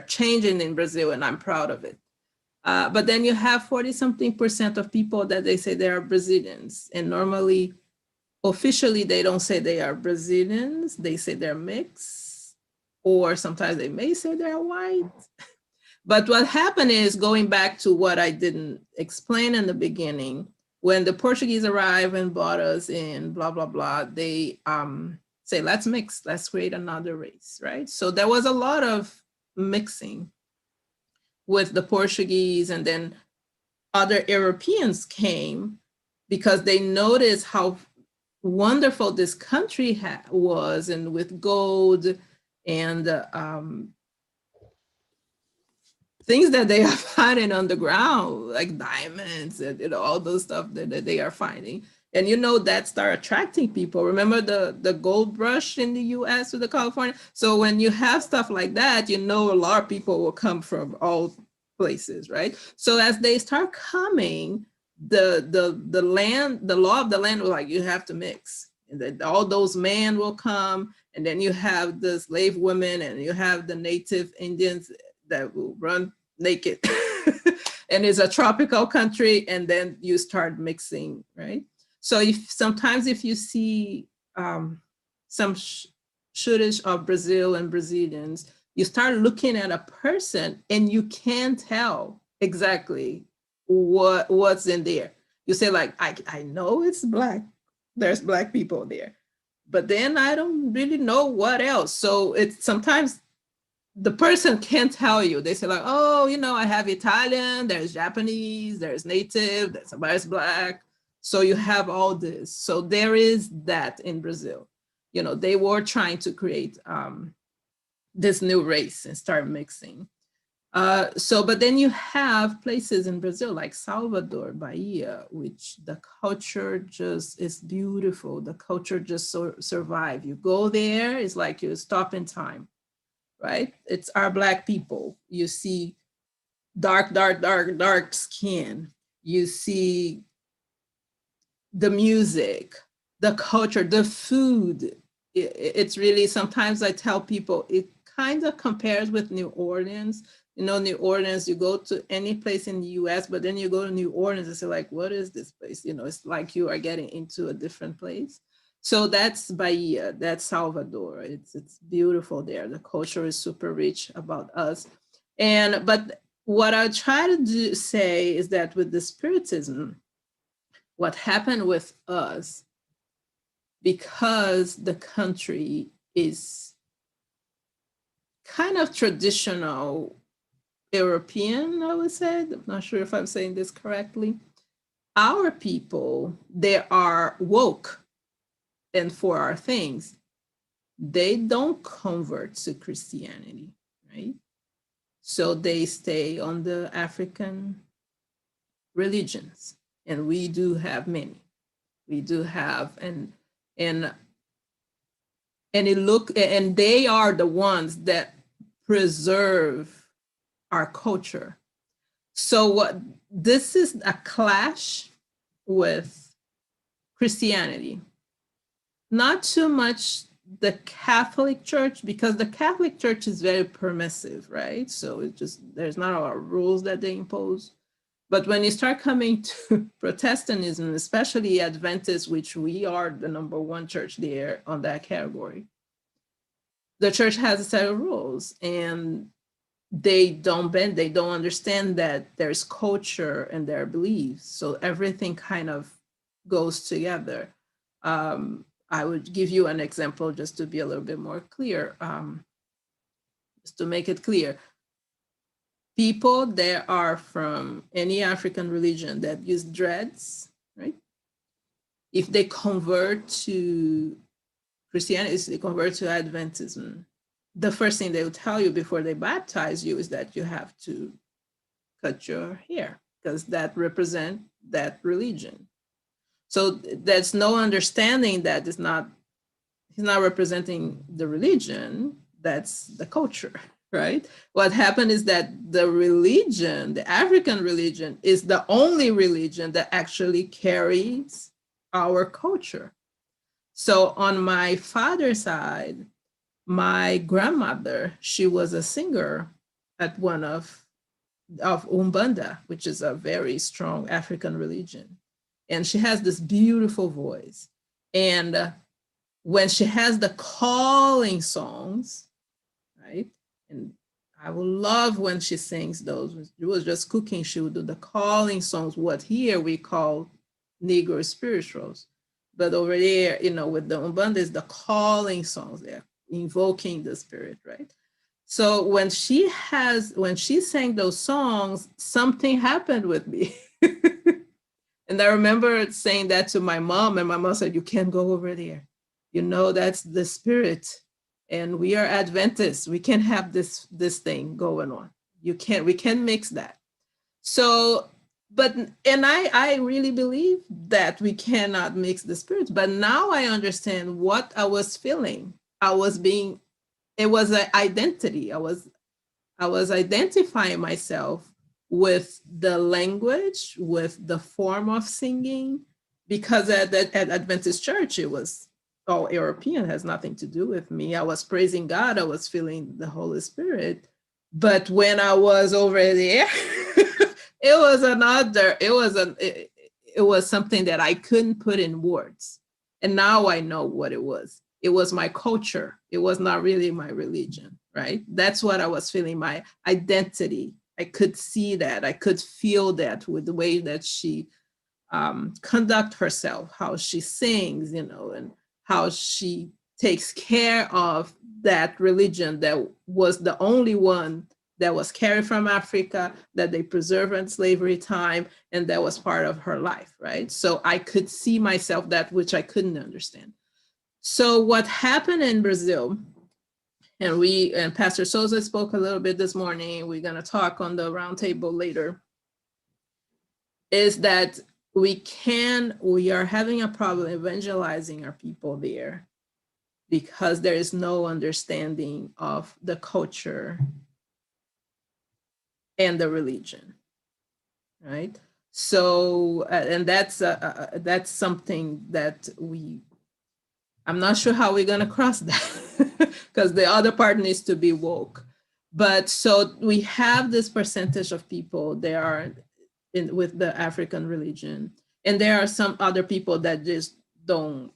changing in Brazil, and I'm proud of it. But then you have 40-something% of people that they say they are Brazilians. And normally, officially, they don't say they are Brazilians. They say they're mixed, or sometimes they may say they're white. But what happened is, going back to what I didn't explain in the beginning, when the Portuguese arrived and brought us in, blah, blah, blah, they say, let's mix, let's create another race, right? So there was a lot of mixing with the Portuguese, and then other Europeans came because they noticed how wonderful this country was, and with gold and things that they are finding on the ground, like diamonds and all those stuff that they are finding. And that start attracting people. Remember the gold rush in the US with the California? So when you have stuff like that, a lot of people will come from all places, right? So as they start coming, the land, the law of the land was like, you have to mix. And then all those men will come, and then you have the slave women, and you have the native Indians that will run naked. And it's a tropical country, and then you start mixing, right? So sometimes if you see some footage of Brazil and Brazilians, you start looking at a person and you can't tell exactly what's in there. You say, like, I know it's Black. There's Black people there. but then I don't really know what else. So it's sometimes the person can't tell you. They say like, oh, I have Italian, there's Japanese, there's native, there's somebody's Black. So you have all this. So there is that in Brazil. They were trying to create this new race and start mixing. But then you have places in Brazil like Salvador, Bahia, which the culture just is beautiful. The culture just survive. You go there, it's like you stop in time, right? It's our Black people. You see dark skin. You see the music, the culture, the food. It's really, sometimes I tell people, it kind of compares with New Orleans. New Orleans, you go to any place in the US, but then you go to New Orleans and say like, what is this place? It's like you are getting into a different place. So that's Bahia, that's Salvador. It's beautiful there. The culture is super rich about us. But what I try to say is that with the Spiritism, what happened with us, because the country is kind of traditional European, I would say. I'm not sure if I'm saying this correctly. Our people, they are woke and for our things. They don't convert to Christianity, right? So they stay on the African religions, and we do have many. We do have, and they are the ones that preserve our culture. So this is a clash with Christianity. Not too much the Catholic Church, because the Catholic Church is very permissive, right? So there's not a lot of rules that they impose. But when you start coming to Protestantism, especially Adventist, which we are the #1 church there on that category, the church has a set of rules, and they don't bend, they don't understand that there's culture and their beliefs. So everything kind of goes together. I would give you an example just to be a little bit more clear, just to make it clear. People that are from any African religion that use dreads, right? If they convert to Christianity, if they convert to Adventism, the first thing they will tell you before they baptize you is that you have to cut your hair, because that represents that religion. So there's no understanding that he's not representing the religion, that's the culture, right? What happened is that the religion, the African religion, is the only religion that actually carries our culture. So on my father's side, my grandmother, she was a singer at one of Umbanda, which is a very strong African religion. And she has this beautiful voice. And when she has the calling songs, right? And I will love when she sings those. It was just cooking, she would do the calling songs, what here we call Negro spirituals. But over there, with the Umbanda, is the calling songs there, invoking the spirit, right? So when she sang those songs, something happened with me. And I remember saying that to my mom, and my mom said, you can't go over there. That's the spirit. And we are Adventists. We can't have this thing going on. We can't mix that. So, I really believe that we cannot mix the spirits. But now I understand what I was feeling. It was an identity. I was identifying myself with the language, with the form of singing, because at Adventist church, it was all European, has nothing to do with me. I was praising God, I was feeling the Holy Spirit. But when I was over there, it was something that I couldn't put in words. And now I know what it was. It was my culture. It was not really my religion, right? That's what I was feeling, my identity. I could see that, I could feel that with the way that she conduct herself, how she sings, and how she takes care of that religion that was the only one that was carried from Africa, that they preserved in slavery time, and that was part of her life, right? So I could see myself that which I couldn't understand. So what happened in Brazil, and Pastor Souza spoke a little bit this morning, we're going to talk on the roundtable later, is that we are having a problem evangelizing our people there because there is no understanding of the culture and the religion, right? So, and that's something that I'm not sure how we're gonna cross that because the other part needs to be woke. But so we have this percentage of people that are with the African religion, and there are some other people that just don't,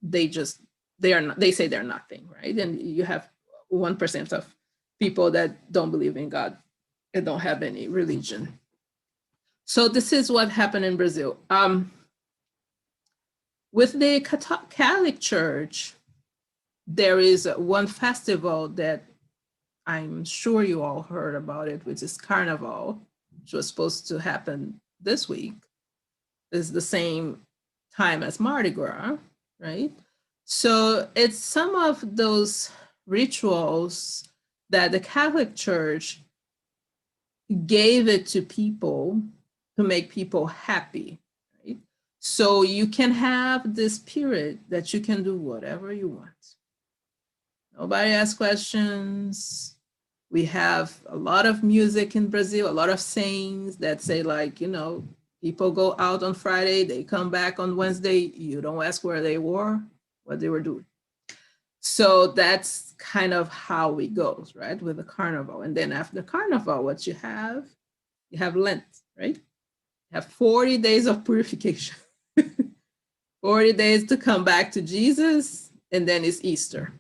they say they're nothing, right? And you have 1% of people that don't believe in God and don't have any religion. So this is what happened in Brazil. With the Catholic Church, there is one festival that I'm sure you all heard about it, which is Carnival, which was supposed to happen this week. It's the same time as Mardi Gras, right? So it's some of those rituals that the Catholic Church gave it to people to make people happy, right? So you can have this period that you can do whatever you want. Nobody asks questions. We have a lot of music in Brazil, a lot of sayings that say like, people go out on Friday, they come back on Wednesday, you don't ask where they were, what they were doing. So that's kind of how it goes, right, with the Carnival. And then after Carnival, what you have Lent, right? You have 40 days of purification, 40 days to come back to Jesus, and then it's Easter.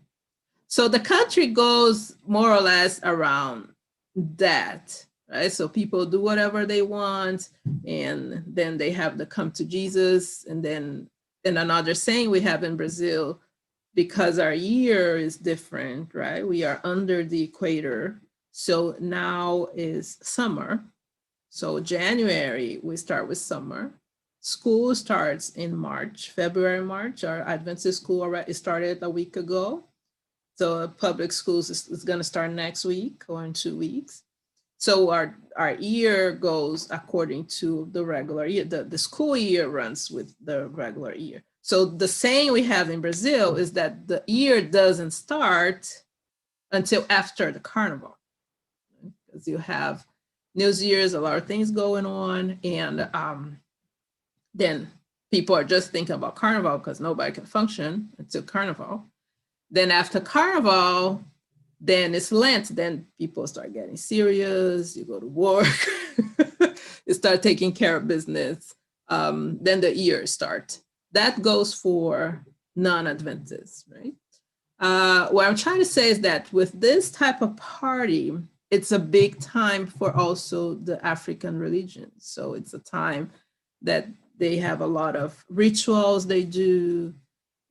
So the country goes more or less around that, right? So people do whatever they want, and then they have to come to Jesus. And then another saying we have in Brazil, because our year is different, right? We are under the equator. So now is summer. So January, we start with summer. School starts in March, February, March. Our Adventist school already started a week ago. So public schools is going to start next week or in 2 weeks. So our year goes according to the regular year. The school year runs with the regular year. So the saying we have in Brazil is that the year doesn't start until after the Carnival, because you have New Year's, a lot of things going on, and then people are just thinking about Carnival because nobody can function until Carnival. Then after Carnival, then it's Lent. Then people start getting serious. You go to work. You start taking care of business. Then the year starts. That goes for non-Adventists, right? What I'm trying to say is that with this type of party, it's a big time for also the African religions. So it's a time that they have a lot of rituals they do.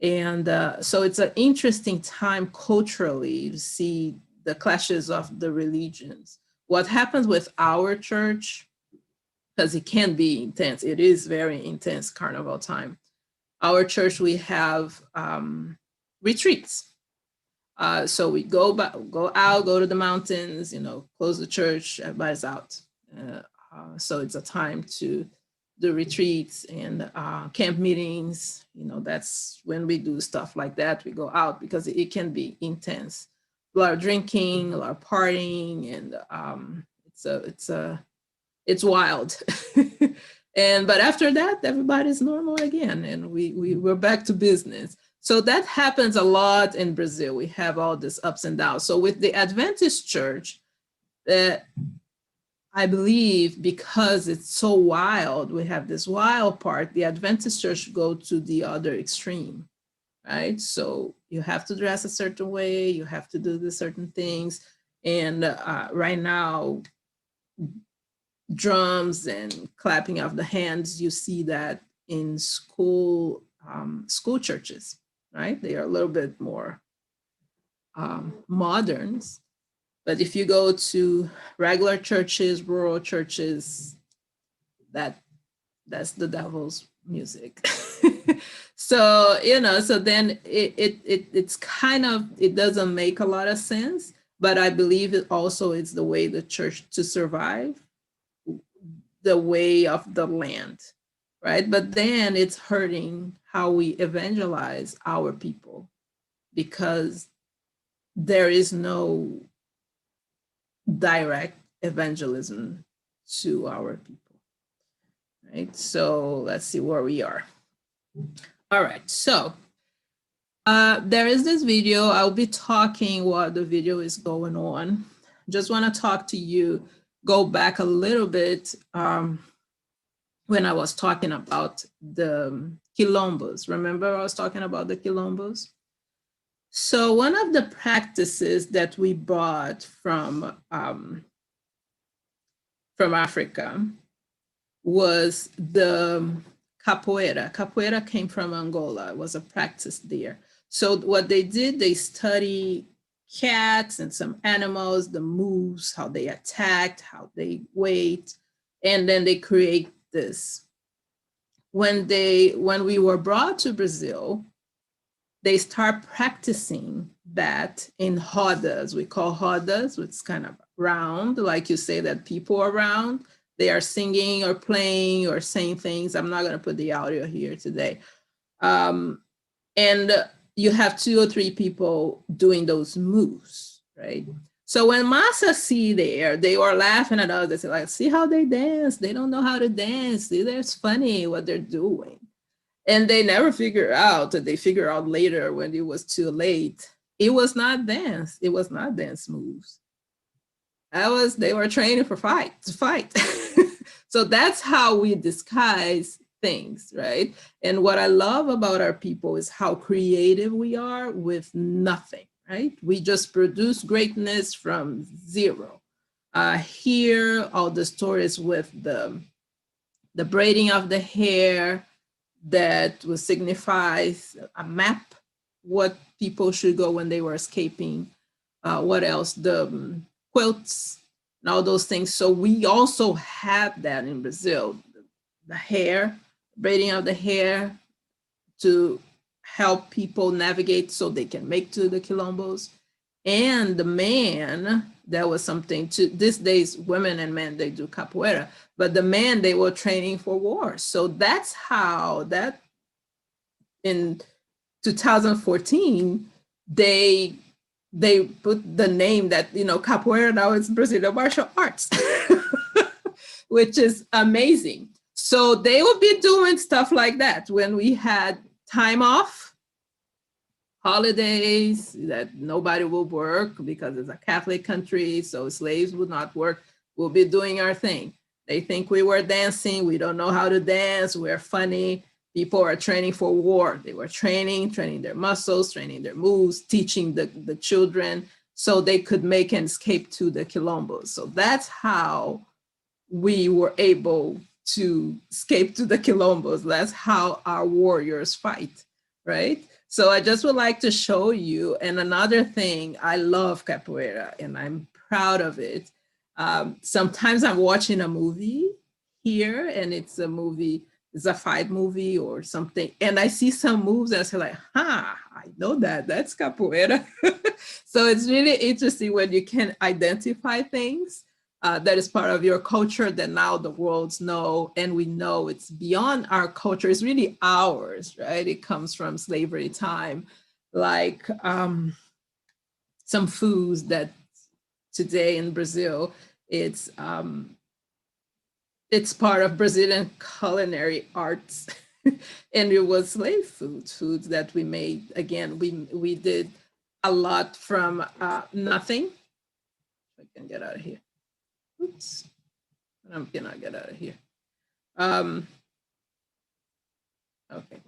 And so it's an interesting time culturally to see the clashes of the religions. What happens with our church, because it can be intense, it is very intense Carnival time. Our church, we have retreats. So we go out, go to the mountains, close the church, everybody's out. So it's a time to do retreats and camp meetings. That's when we do stuff like that. We go out because it can be intense. A lot of drinking, a lot of partying, and it's wild. But after that, everybody's normal again, and we're back to business. So that happens a lot in Brazil. We have all this ups and downs. So with the Adventist church, I believe because it's so wild, we have this wild part, the Adventist church go to the other extreme, right? So you have to dress a certain way, you have to do the certain things. And right now, drums and clapping of the hands, you see that in school churches. right? They are a little bit more moderns. But if you go to regular churches, rural churches, that's the devil's music. So, so then it's kind of, it doesn't make a lot of sense, but I believe it also is the way the church to survive, the way of the land, right? But then it's hurting how we evangelize our people, because there is no direct evangelism to our people, right? So let's see where we are. All right, so there is this video. I'll be talking while the video is going on. Just want to talk to you, go back a little bit when I was talking about the quilombos. Remember I was talking about the quilombos? So one of the practices that we brought from Africa was the capoeira. Capoeira came from Angola. It was a practice there. So what they did, they studied cats and some animals, the moves, how they attacked, how they wait, and then they create this. When we were brought to Brazil, they start practicing that in rodas. We call rodas, which is kind of round, like you say that people are around. They are singing or playing or saying things. I'm not going to put the audio here today. And you have 2 or 3 people doing those moves, right? So when Massa see there, they were laughing at us. They said, like, see how they dance? They don't know how to dance. See, it's funny what they're doing. And they never figure out, that they figure out later when it was too late, it was not dance. It was not dance moves. They were training to fight. So that's how we disguise things, right? And what I love about our people is how creative we are with nothing, right? We just produce greatness from zero. Here, all the stories with the braiding of the hair, that will signify a map, what people should go when they were escaping. What else? The quilts and all those things. So we also have that in Brazil, the hair, braiding of the hair to help people navigate so they can make to the quilombos. And the man, that was something to these days, women and men, they do capoeira, but the men, they were training for war. So that's how that in 2014, they put the name that, capoeira now is Brazilian martial arts, which is amazing. So they would be doing stuff like that when we had time off, holidays, that nobody will work because it's a Catholic country, so slaves would not work. We'll be doing our thing. They think we were dancing. We don't know how to dance. We're funny. People are training for war. They were training their muscles, training their moves, teaching the children so they could make an escape to the quilombos. So that's how we were able to escape to the quilombos. That's how our warriors fight, right? So I just would like to show you. And another thing, I love capoeira and I'm proud of it. Sometimes I'm watching a movie here and it's a fight movie or something. And I see some moves and I say like, I know that's capoeira. So it's really interesting when you can identify things that is part of your culture that now the worlds know, and we know it's beyond our culture. It's really ours, right? It comes from slavery time, like some foods that today in Brazil, it's part of Brazilian culinary arts. And it was slave foods that we made. Again, we did a lot from nothing. If I can get out of here. Oops, I cannot get out of here. Okay,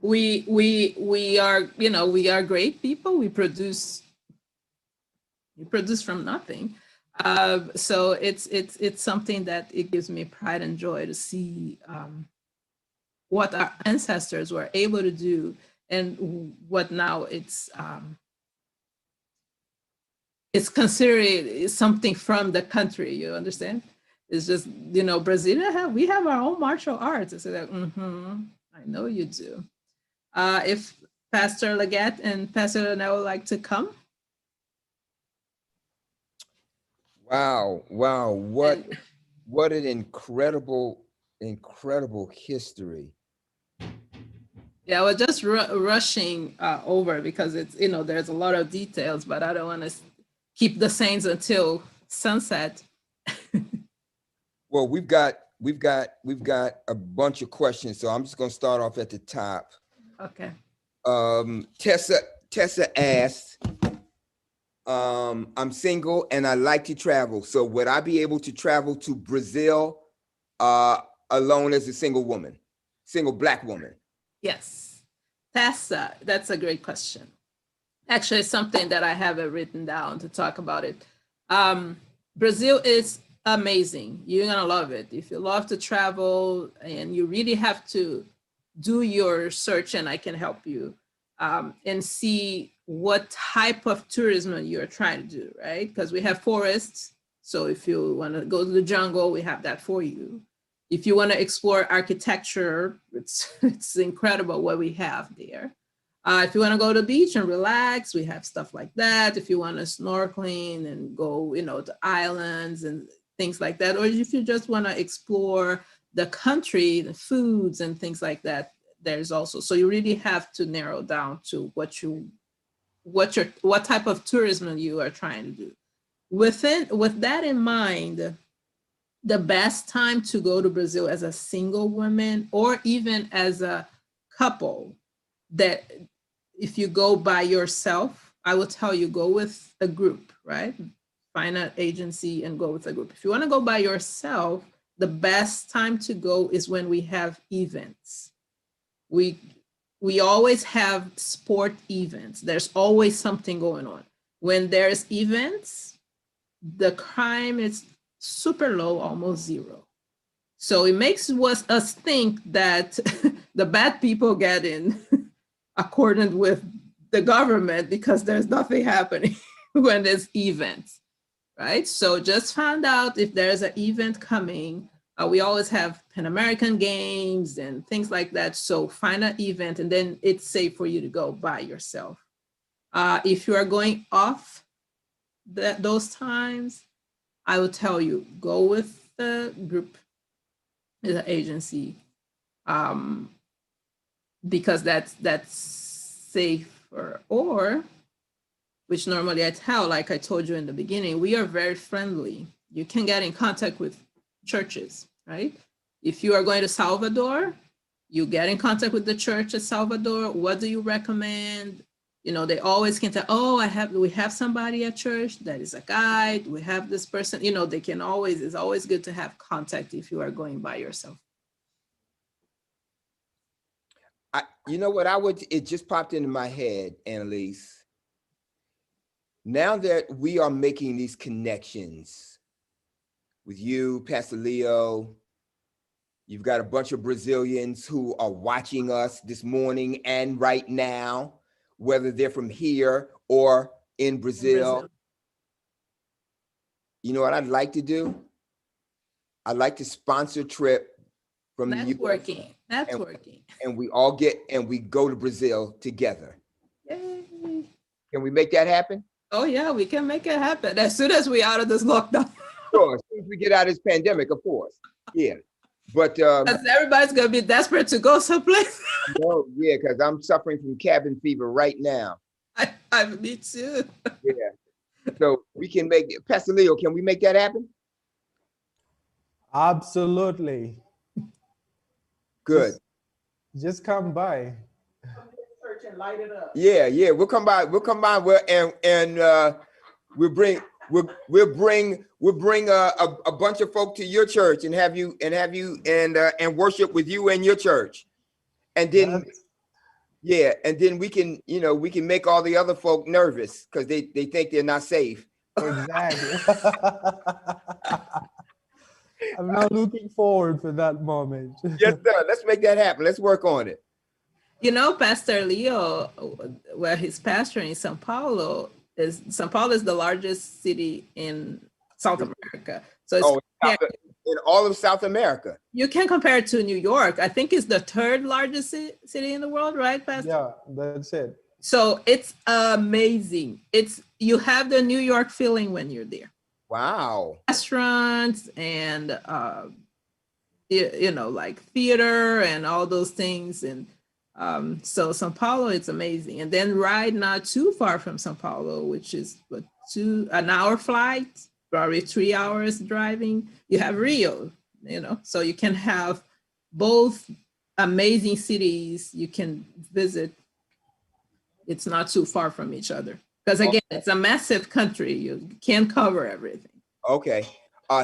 we are, we are great people. We produce from nothing. So it's something that it gives me pride and joy to see what our ancestors were able to do and what now it's considered something from the country, you understand? It's just, Brazil, we have our own martial arts. I said, I know you do. If Pastor Leggett and Pastor Lynette would like to come. Wow. What an incredible history. Yeah, we're just rushing over because it's, there's a lot of details, but I don't want to keep the saints until sunset. Well, we've got a bunch of questions, so I'm just going to start off at the top. Okay. Tessa asked, I'm single and I like to travel. So would I be able to travel to Brazil alone as a single Black woman? Yes. Tessa, that's a great question. Actually, it's something that I have written down to talk about it. Brazil is amazing. You're going to love it. If you love to travel, and you really have to do your search, and I can help you and see what type of tourism you're trying to do, right? Because we have forests. So if you want to go to the jungle, we have that for you. If you want to explore architecture, it's incredible what we have there. If you want to go to the beach and relax, we have stuff like that. If you want to snorkeling and go, to islands and things like that, or if you just want to explore the country, the foods and things like that, there's also. So you really have to narrow down to what type of tourism you are trying to do. With that in mind, the best time to go to Brazil as a single woman or even as a couple, that if you go by yourself, I will tell you, go with a group, right? Find an agency and go with a group. If you want to go by yourself, the best time to go is when we have events. We always have sport events. There's always something going on. When there's events, the crime is super low, almost zero. So it makes us think that the bad people get in accordant with the government because there's nothing happening when there's events, right? So just find out if there's an event coming. We always have Pan American Games and things like that. So find an event and then it's safe for you to go by yourself. If you are going off those times, I will tell you, go with the group, the agency, because that's safer. Or, which normally I tell, like I told you in the beginning, we are very friendly. You can get in contact with churches, right? If you are going to Salvador, you get in contact with the church at Salvador. What do you recommend? They always can tell, we have somebody at church that is a guide. We have this person, they can always, it's always good to have contact if you are going by yourself. It just popped into my head, Analise. Now that we are making these connections with you, Pastor Leo, you've got a bunch of Brazilians who are watching us this morning and right now, whether they're from here or in Brazil. You know what I'd like to do? I'd like to sponsor a trip from networking. And we all we go to Brazil together. Yay. Can we make that happen? Oh yeah, we can make it happen as soon as we're out of this lockdown. Sure, as soon as we get out of this pandemic, of course. Yeah. But because everybody's gonna be desperate to go someplace. No, yeah, because I'm suffering from cabin fever right now. Me too. Yeah. So we can make it. Pastor Leo, can we make that happen? Absolutely. Good. Just come by. Church and light it up. Yeah, we'll come by. We'll bring a bunch of folk to your church and have you and worship with you and your church. And then and then we can make all the other folk nervous because they think they're not safe. Exactly. I'm now looking forward for that moment. Yes, sir. Let's make that happen. Let's work on it. You know, Pastor Leo, where he's pastoring Sao Paulo is the largest city in South America. So it's, Oh, yeah, in all of South America. you can compare it to New York. I think it's the third largest city in the world, right, Pastor? Yeah, that's it. So it's amazing. You have the New York feeling when you're there. Wow. Restaurants and you know, like theater and all those things. And so Sao Paulo, it's amazing. And then right not too far from Sao Paulo, which is what, an hour flight, probably 3 hours driving, you have Rio, you know, so you can have both amazing cities you can visit. It's not too far from each other. Because again, it's a massive country. You can't cover everything. Okay.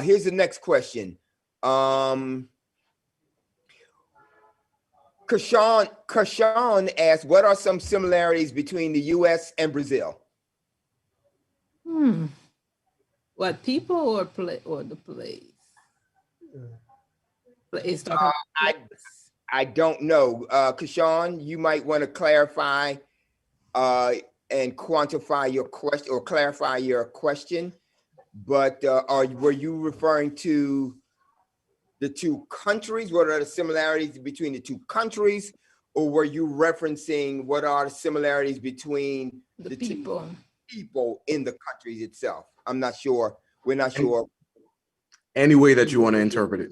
Here's the next question. Kashawn asked, what are some similarities between the US and Brazil? What, people or the place? Place talking about place. I don't know. Kashawn, you might want to clarify and quantify your question or clarify your question. But were you referring to the two countries? What are the similarities between the two countries? Or were you referencing what are the similarities between The people. two people in the countries itself? I'm not sure. We're not sure. Any way that you want to interpret it.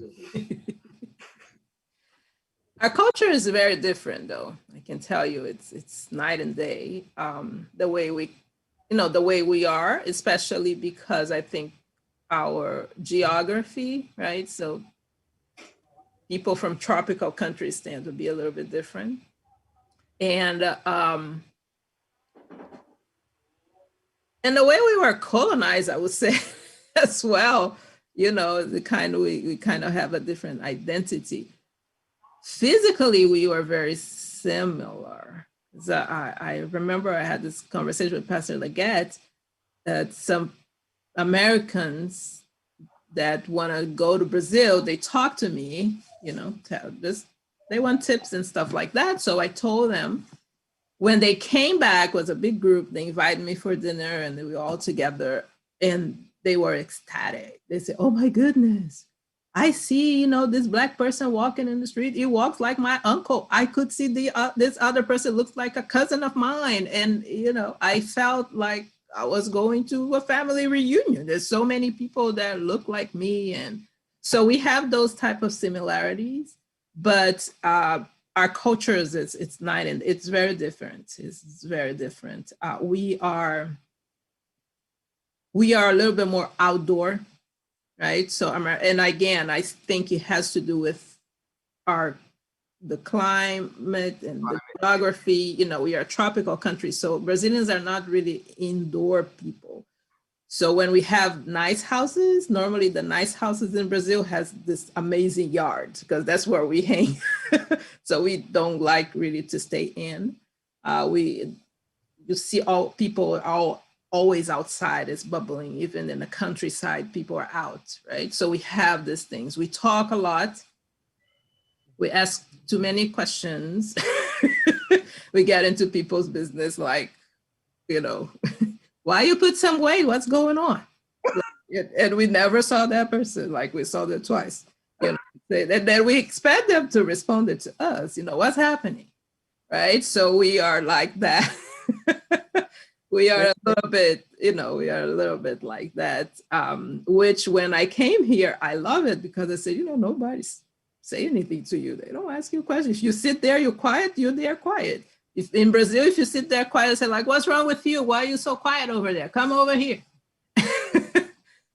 Our culture is very different, though. I can tell you, it's night and day. The way we are, especially because I think our geography, right? So people from tropical countries tend to be a little bit different, and the way we were colonized, I would say, as well. You know, we kind of have a different identity. Physically, we were very similar. So I remember I had this conversation with Pastor Leggett that some Americans that want to go to Brazil, they talk to me, you know, they want tips and stuff like that. So I told them when they came back, was a big group, they invited me for dinner and they were all together and they were ecstatic. They said, oh my goodness, I see, you know, this Black person walking in the street. He walks like my uncle. I could see this other person looks like a cousin of mine. And, you know, I felt like I was going to a family reunion. There's so many people that look like me. And so we have those type of similarities, but our cultures, it's night and it's very different. It's very different. We are a little bit more outdoor, right? So, and again, I think it has to do with the climate and the geography. You know, we are a tropical country, so Brazilians are not really indoor people. So when we have nice houses, normally the nice houses in Brazil has this amazing yard because that's where we hang. So we don't like really to stay in. You see all people always outside, it's bubbling. Even in the countryside, people are out, right? So we have these things. We talk a lot. We ask too many questions. We get into people's business, like, you know, why you put some weight? What's going on? And we never saw that person. Like we saw them twice. You know, and then we expect them to respond it to us. You know, what's happening, right? So we are like that. We are a little bit, you know, we are a little bit like that. Which when I came here, I love it because I said, you know, nobody's say anything to you. They don't ask you questions. You sit there, you're quiet, you're there quiet. If in Brazil, if you sit there quiet and say like, what's wrong with you? Why are you so quiet over there? Come over here.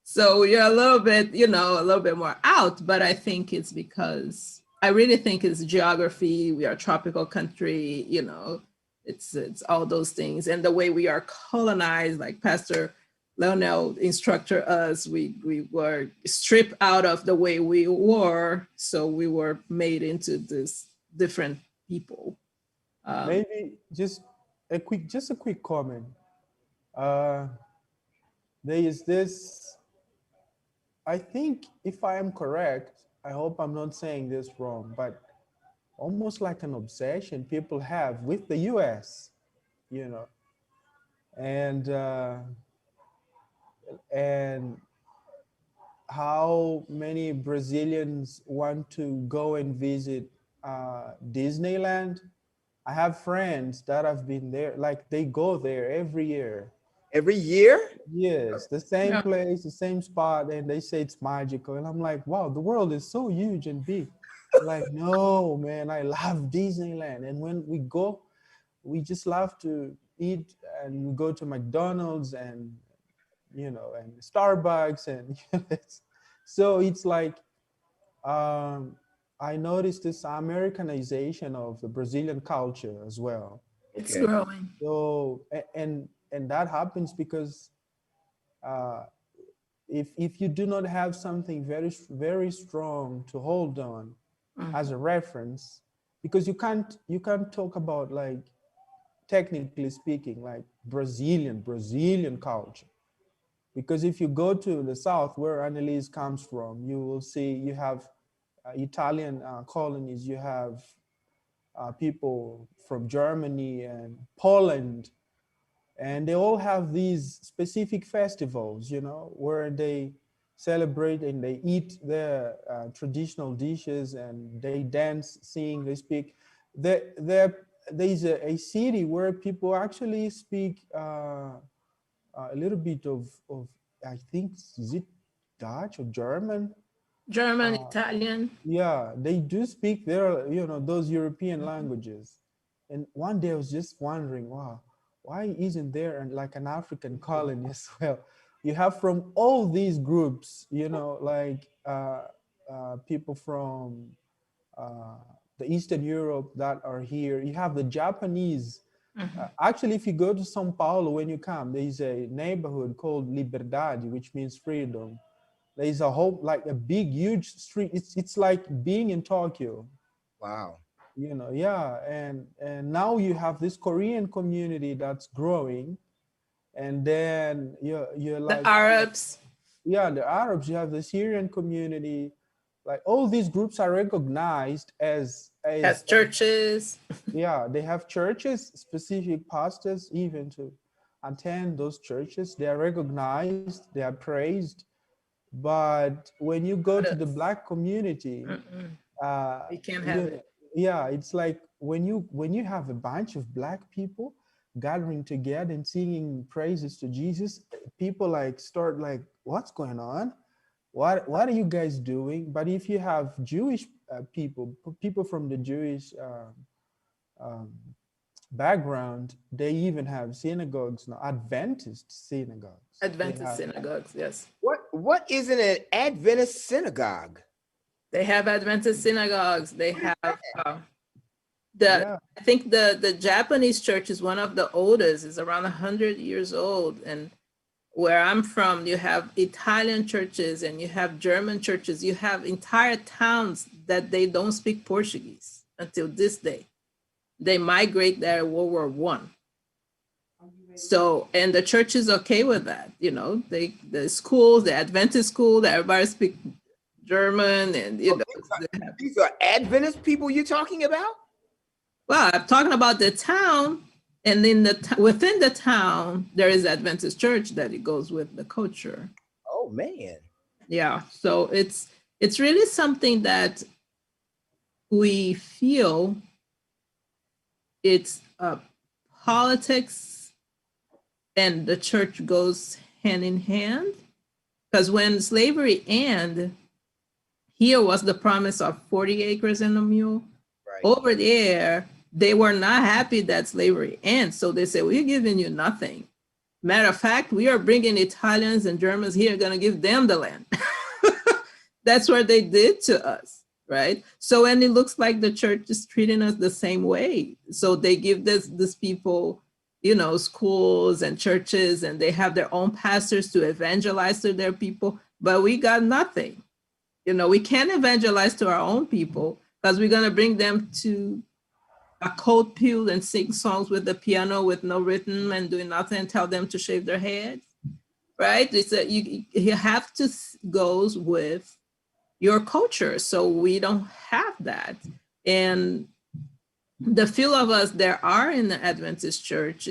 So you're a little bit, you know, a little bit more out, but I think it's because I really think it's geography. We are a tropical country, you know, it's all those things. And the way we are colonized, like Pastor Leonel instructed us, we were stripped out of the way we were. So we were made into this different people. Maybe just a quick comment. There is this, I think if I am correct, I hope I'm not saying this wrong, but almost like an obsession people have with the US, you know, and and how many Brazilians want to go and visit Disneyland. I have friends that have been there, like they go there every year. Every year? Yes, the same Yeah. place, the same spot, and they say it's magical. And I'm like, wow, the world is so huge and big. Like, no, man, I love Disneyland. And when we go, we just love to eat and we go to McDonald's and, you know, and Starbucks. And so it's like, um, I noticed this Americanization of the Brazilian culture as well. It's Okay. growing. So, and that happens because uh, if you do not have something very strong to hold on as a reference, because you can't talk about, like, technically speaking, like Brazilian culture, because if you go to the south where Analise comes from, you will see you have Italian colonies, you have people from Germany and Poland, and they all have these specific festivals, you know, where they celebrate and they eat their traditional dishes and they dance, sing, they speak. There's a city where people actually speak a little bit of, I think, is it Dutch or German? German, Uh, Italian. yeah, they do speak their, you know, those European languages. And one day I was just wondering, wow, why isn't there like an African colony as well? You have from all these groups, you know, like people from uh, the Eastern Europe that are here. You have the Japanese. Actually, if you go to Sao Paulo, when you come, there is a neighborhood called Liberdade, which means freedom. There is a whole, like a big, huge street. It's like being in Tokyo, Wow. you know. Yeah, and now you have this Korean community that's growing, and then you're The like, Arabs. yeah, the Arabs. You have the Syrian community. Like all these groups are recognized Has churches. yeah, they have churches, specific pastors even to attend those churches. They are recognized, they are praised. But when you go to the Black community, We can't have you, it. yeah, it's like when you have a bunch of Black people gathering together and singing praises to Jesus, people like start like, what's going on? What are you guys doing? But if you have Jewish people from the Jewish um, background, they even have synagogues now, Adventist synagogues. They Adventist have, synagogues, yes. What is an Adventist synagogue? They have Adventist synagogues. They have yeah, I think the Japanese church is one of the oldest. It's around 100 years old. And where I'm from, you have Italian churches and you have German churches. You have entire towns that they don't speak Portuguese until this day. They migrate there in World War One. So, and the church is okay with that. You know, the schools, the Adventist school, that everybody speak German, and you know. These are Adventist people you're talking about? Well, I'm talking about the town, and then within the town there is Adventist church that it goes with the culture. Oh man. Yeah, so it's really something that we feel it's politics and the church goes hand in hand, because when slavery ended, here was the promise of 40 acres and a mule. Right. Over there, they were not happy that slavery ends. So they said, we're giving you nothing. Matter of fact, we are bringing Italians and Germans here, going to give them the land. That's what they did to us, right? So, and it looks like the church is treating us the same way. So they give this people, you know, schools and churches, and they have their own pastors to evangelize to their people, but we got nothing. You know, we can't evangelize to our own people because we're going to bring them to a cold pew and sing songs with the piano with no rhythm and doing nothing and tell them to shave their heads, right? It's a, you have to go with your culture. So we don't have that. And the few of us there are in the Adventist church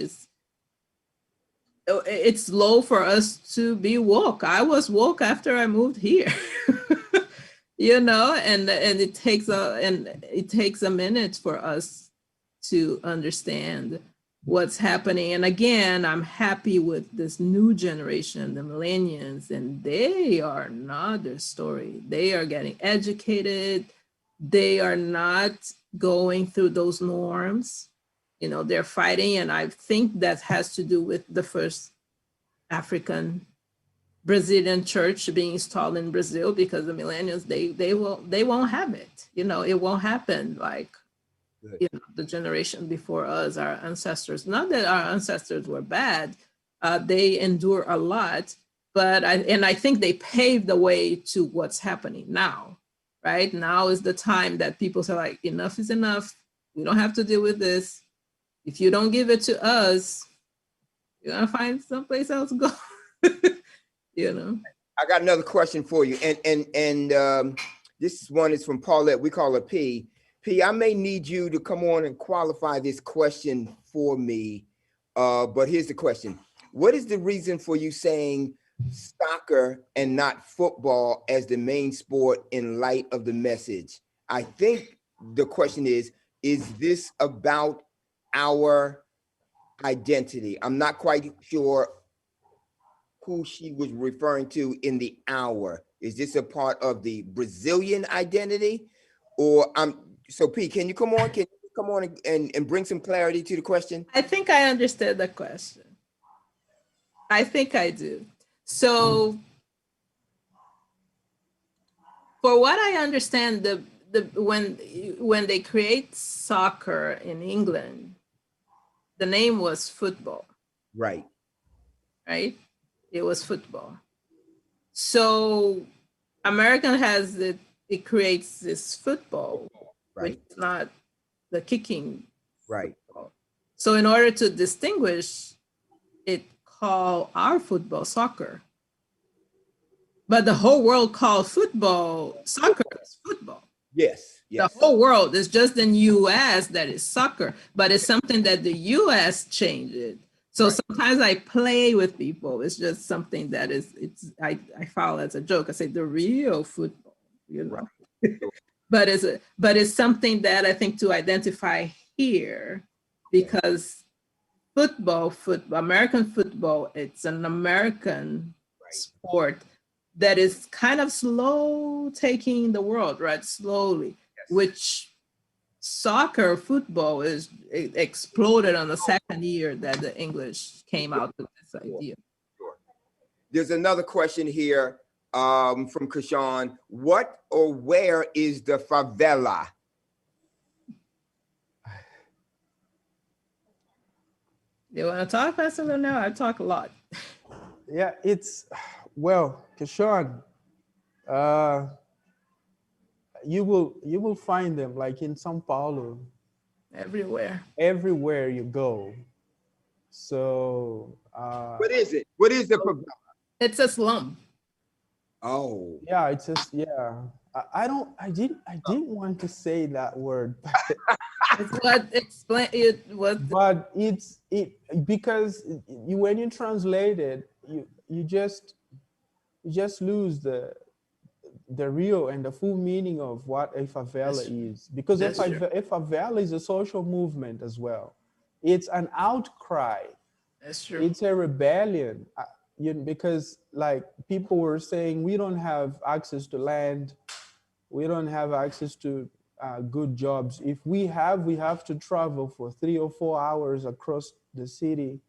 it's low for us to be woke. I was woke after I moved here. And it takes a minute for us to understand what's happening. And again, I'm happy with this new generation, the millennials, and they are not their story. They are getting educated. They are not going through those norms. They're fighting. And I think that has to do with the first African Brazilian church being installed in Brazil, because the millennials, they won't have it. It won't happen like the generation before us, our ancestors. Not that our ancestors were bad, they endure a lot, but I think they paved the way to what's happening now. Right now is the time that people say, like, enough is enough. We don't have to deal with this. If you don't give it to us, you're gonna find someplace else to go. I got another question for you, and this one is from Paulette. We call her P. P, I may need you to come on and qualify this question for me, but here's the question. What is the reason for you saying soccer and not football as the main sport in light of the message? I think the question is this about our identity? I'm not quite sure who she was referring to in the hour. Is this a part of the Brazilian identity? Or so P, can you come on? Can you come on and bring some clarity to the question? I think I understand the question. I think I do. So for what I understand, when they create soccer in England, the name was football. Right. Right? It was football. So American has it creates this football, Right. which is not the kicking. Right. Football. So in order to distinguish, it call our football soccer. But the whole world called football soccer is football. Yes. Yes. The whole world is just in US that is soccer, but it's something that the US changed it. So right. Sometimes I play with people. It's just something that I follow as a joke. I say the real football, Right. but it's something that I think to identify here, because football, American football, it's an American sport that is kind of slow taking the world, right? Slowly, which soccer, football it exploded on the second year that the English came out with this idea. Sure. There's another question here from Kashawn. What or where is the favela? You want to talk, Pastor? No, I talk a lot. Yeah, well, Kashawn, you will find them like in São Paulo. Everywhere you go. So what is it? What is the favela? It's a slum. Oh. Yeah, it's just I didn't want to say that word. It's what explain it was. But it's because when you translate it, you just lose the real and the full meaning of what a favela is, because a favela is a social movement as well. It's an outcry. That's true. It's a rebellion, because like people were saying, we don't have access to land, we don't have access to good jobs. If we have to travel for 3 or 4 hours across the city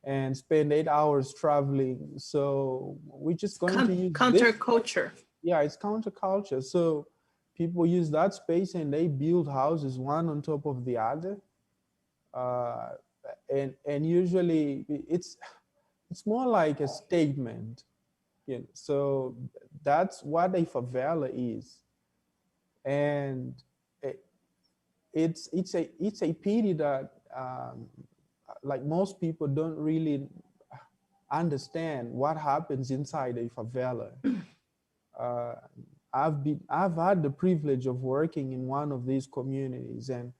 and spend 8 hours traveling. So we're just going to use counterculture. Yeah, it's counterculture. So people use that space and they build houses one on top of the other. And usually it's more like a statement. So that's what a favela is. And it's a pity that like most people don't really understand what happens inside a favela. I've had the privilege of working in one of these communities, and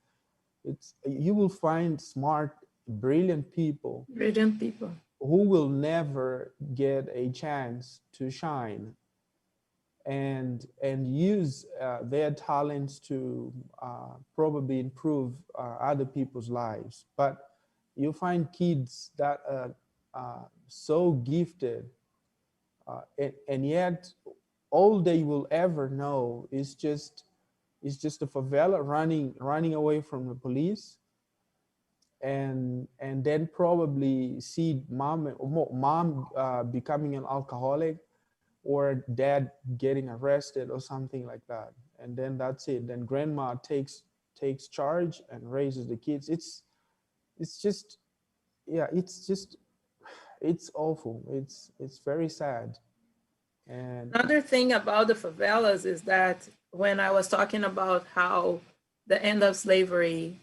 you will find smart, brilliant people Brilliant people. who will never get a chance to shine and use their talents to probably improve other people's lives. But you find kids that are so gifted, and yet all they will ever know is just a favela running away from the police, and then probably see mom becoming an alcoholic, or dad getting arrested or something like that, and then that's it. Then grandma takes charge and raises the kids. It's just, yeah, it's awful. It's very sad. And Another thing about the favelas is that when I was talking about how the end of slavery,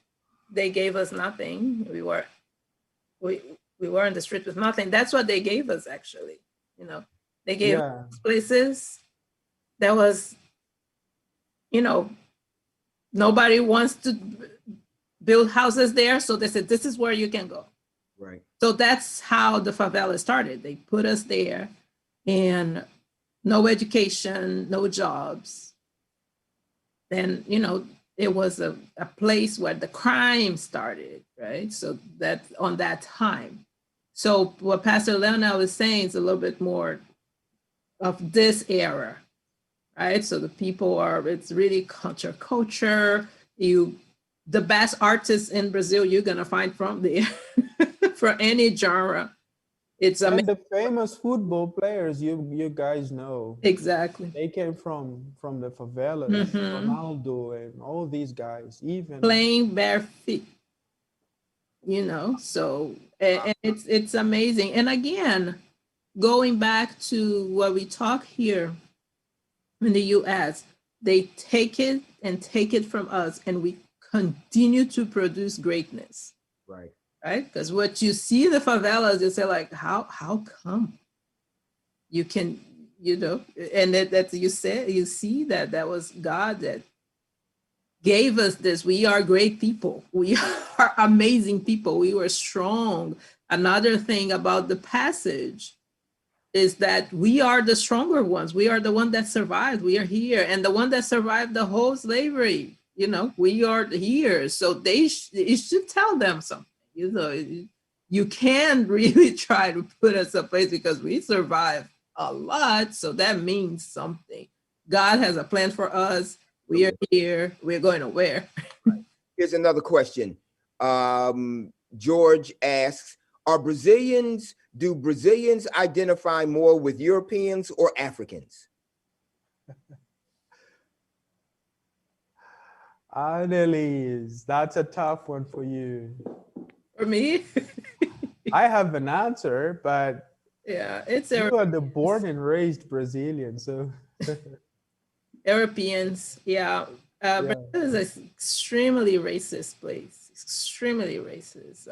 they gave us nothing. We were in the street with nothing. That's what they gave us, actually. You know, they gave yeah, us places that was, nobody wants to build houses there. So they said, this is where you can go. Right. So that's how the favela started. They put us there, and no education, no jobs. Then, it was a place where the crime started, right? So that on that time. So what Pastor Leonel was saying is a little bit more of this era, right? So the people it's really culture. The best artists in Brazil, you're gonna find from there for any genre. It's and the famous football players you guys know, exactly they came from the favelas. Mhm. Ronaldo and all these guys, even Playing bare feet, so and it's amazing. And again, going back to what we talk here in the US, they take it from us, and we continue to produce greatness, Right. right? Because what you see in the favelas, you say like, how come you can, and that you see that was God that gave us this. We are great people. We are amazing people. We were strong. Another thing about the passage is that we are the stronger ones. We are the one that survived. We are here. And the one that survived the whole slavery, we are here. So it should tell them something. You can really try to put us a place because we survived a lot. So that means something. God has a plan for us. We are here. We're going to where? Here's another question. George asks, do Brazilians identify more with Europeans or Africans? Analise, that's a tough one for you. For me? I have an answer, but Yeah, you are the born and raised Brazilian, so Europeans. Yeah. yeah. Brazil is an extremely racist place. Extremely racist.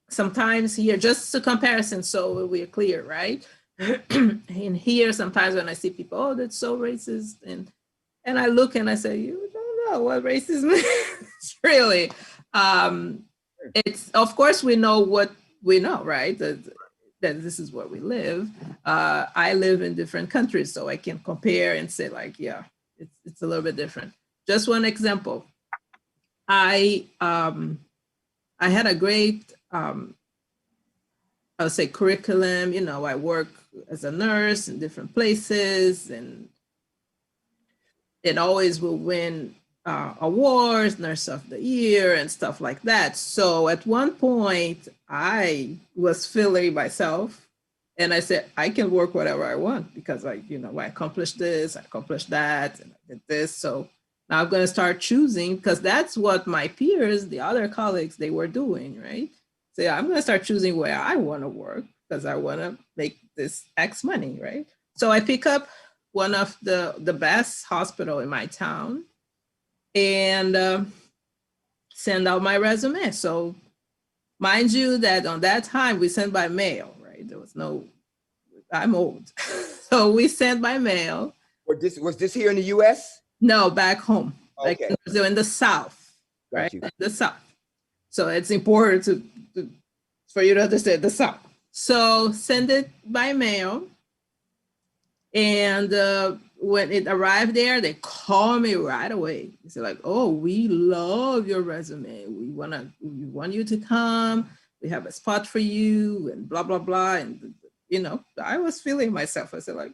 Sometimes here, just a comparison, so we're clear, right? And here, sometimes when I see people, oh, that's so racist, and I look and I say, you don't know what racism is really. It's, of course, we know what we know, right? That this is where we live. I live in different countries, so I can compare and say, like, yeah, it's a little bit different. Just one example. I had a great, I would say, curriculum. I work as a nurse in different places, and it always will win awards, Nurse of the Year and stuff like that. So at one point, I was feeling myself, and I said, I can work whatever I want because I accomplished this, I accomplished that, and I did this. So now I'm going to start choosing, because that's what my peers, the other colleagues, they were doing, right? So I'm going to start choosing where I want to work because I want to make this X money, right? So I pick up one of the best hospital in my town and send out my resume. So mind you that on that time we sent by mail, right? There was no, I'm old. So we sent by mail. Was this here in the U.S.? No, back home, like Okay. in the South, Got right? you. In the South. So it's important for you to understand the South. So send it by mail. And when it arrived there, they called me right away. They said like, "Oh, we love your resume. We want you to come. We have a spot for you," and blah blah blah. And I was feeling myself. I said like,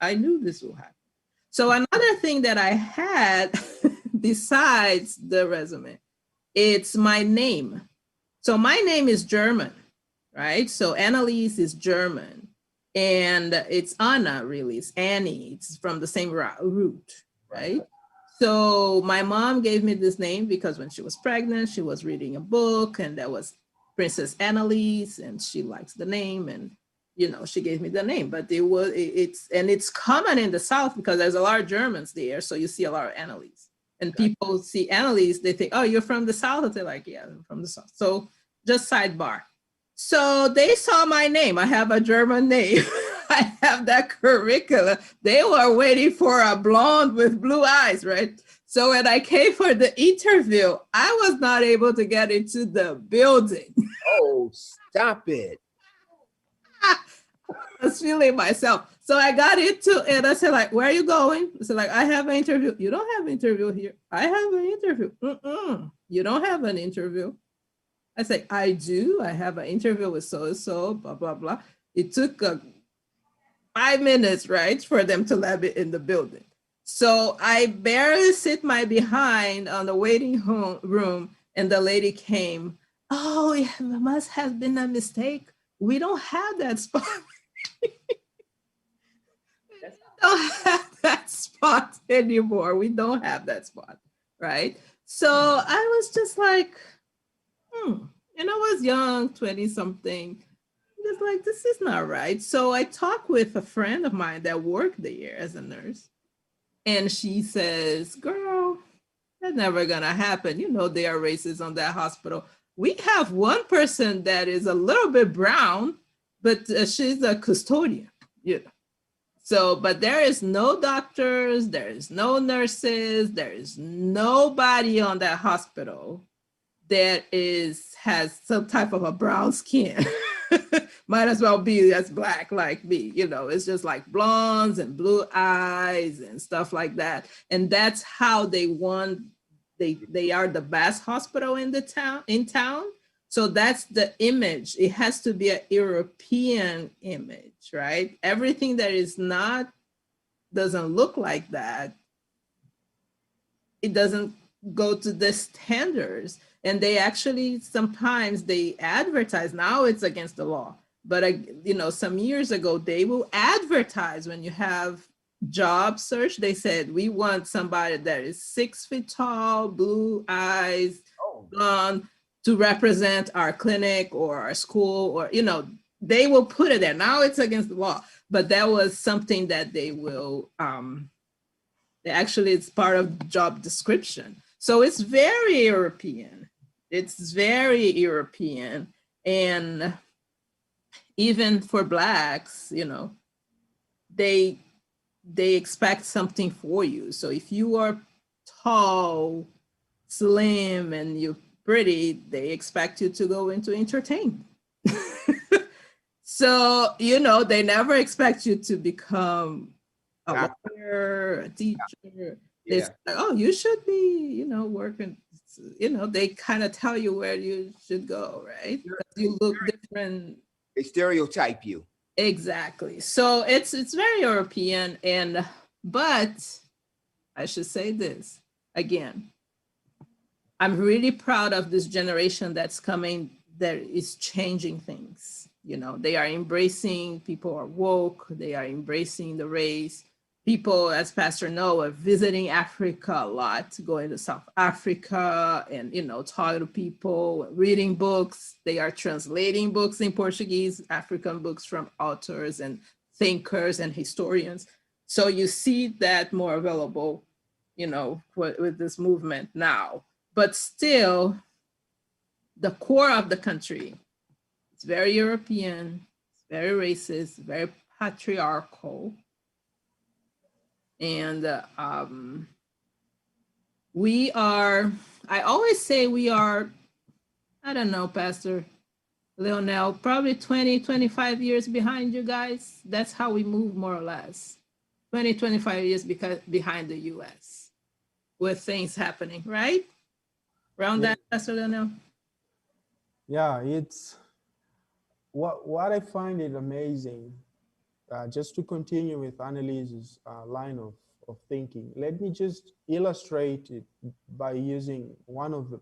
I knew this will happen. So another thing that I had besides the resume, it's my name. So my name is German, right? So Analise is German. And it's Anna, really. It's Annie. It's from the same root, right? So my mom gave me this name because when she was pregnant, she was reading a book, and that was Princess Analise, and she likes the name, and she gave me the name. But it's common in the South because there's a lot of Germans there, so you see a lot of Analise. And people see Analise, they think, "Oh, you're from the South?" They're like, "Yeah, I'm from the South." So just sidebar. So they saw my name. I have a German name. I have that curricula. They were waiting for a blonde with blue eyes, right? So when I came for the interview, I was not able to get into the building. Oh, stop it. I was feeling myself. So I got into it. I said like, "Where are you going?" I said like, "I have an interview." "You don't have an interview here." "I have an interview." "You don't have an interview." I said, "I do. I have an interview with so-and-so, blah, blah, blah." It took 5 minutes, right, for them to let me in the building. So I barely sit my behind on the waiting room, and the lady came. "Oh, it must have been a mistake. We don't have that spot." We don't have that spot anymore. We don't have that spot, right? So I was just like, and I was young, 20 something. Just like, this is not right. So I talked with a friend of mine that worked there as a nurse. And she says, "Girl, that's never gonna happen. They are racist on that hospital. We have one person that is a little bit brown, but she's a custodian, So, but there is no doctors, there is no nurses, there is nobody on that hospital that has some type of a brown skin." Might as well be as black like me, it's just like blondes and blue eyes and stuff like that. And that's how they are the best hospital in town. So that's the image. It has to be a European image, right? Everything that doesn't look like that, it doesn't go to the standards. And they actually, sometimes they advertise, now it's against the law, but some years ago, they will advertise when you have job search. They said, "We want somebody that is 6 feet tall, blue eyes, blonde, to represent our clinic or our school," or, they will put it there. Now it's against the law, but that was something that they will, actually, it's part of job description. So it's very European. It's very European. And even for Blacks, they expect something for you. So if you are tall, slim, and you're pretty, they expect you to go into entertainment. So, they never expect you to become a lawyer, a teacher. They say, "Oh, you should be, working." They kind of tell you where you should go, right? You look different. They stereotype you. Exactly. So it's very European, but I should say this again. I'm really proud of this generation that's coming, that is changing things. They are embracing, people are woke, they are embracing the race. People, as Pastor Noah, visiting Africa a lot, going to South Africa and, talking to people, reading books. They are translating books in Portuguese, African books from authors and thinkers and historians. So you see that more available, with this movement now. But still, the core of the country, it's very European, it's very racist, very patriarchal. And we are, I always say we are, I don't know, Pastor Leonel, probably 20, 25 years behind you guys. That's how we move, more or less. 20, 25 years behind the US with things happening, right? Around Yeah. that, Pastor Leonel? Yeah, it's what I find it amazing. Just to continue with Annalise's line of thinking, let me just illustrate it by using one of the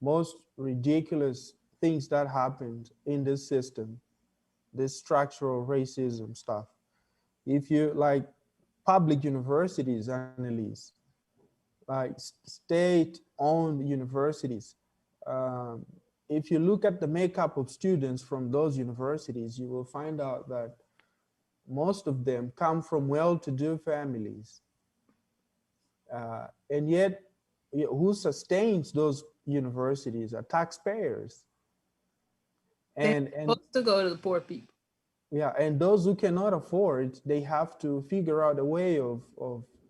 most ridiculous things that happened in this system, this structural racism stuff. If you like public universities, Annalise, like state-owned universities, um, if you look at the makeup of students from those universities, you will find out that most of them come from well-to-do families. And yet, who sustains those universities are taxpayers. They're And supposed to go to the poor people. yeah, and those who cannot afford, they have to figure out a way of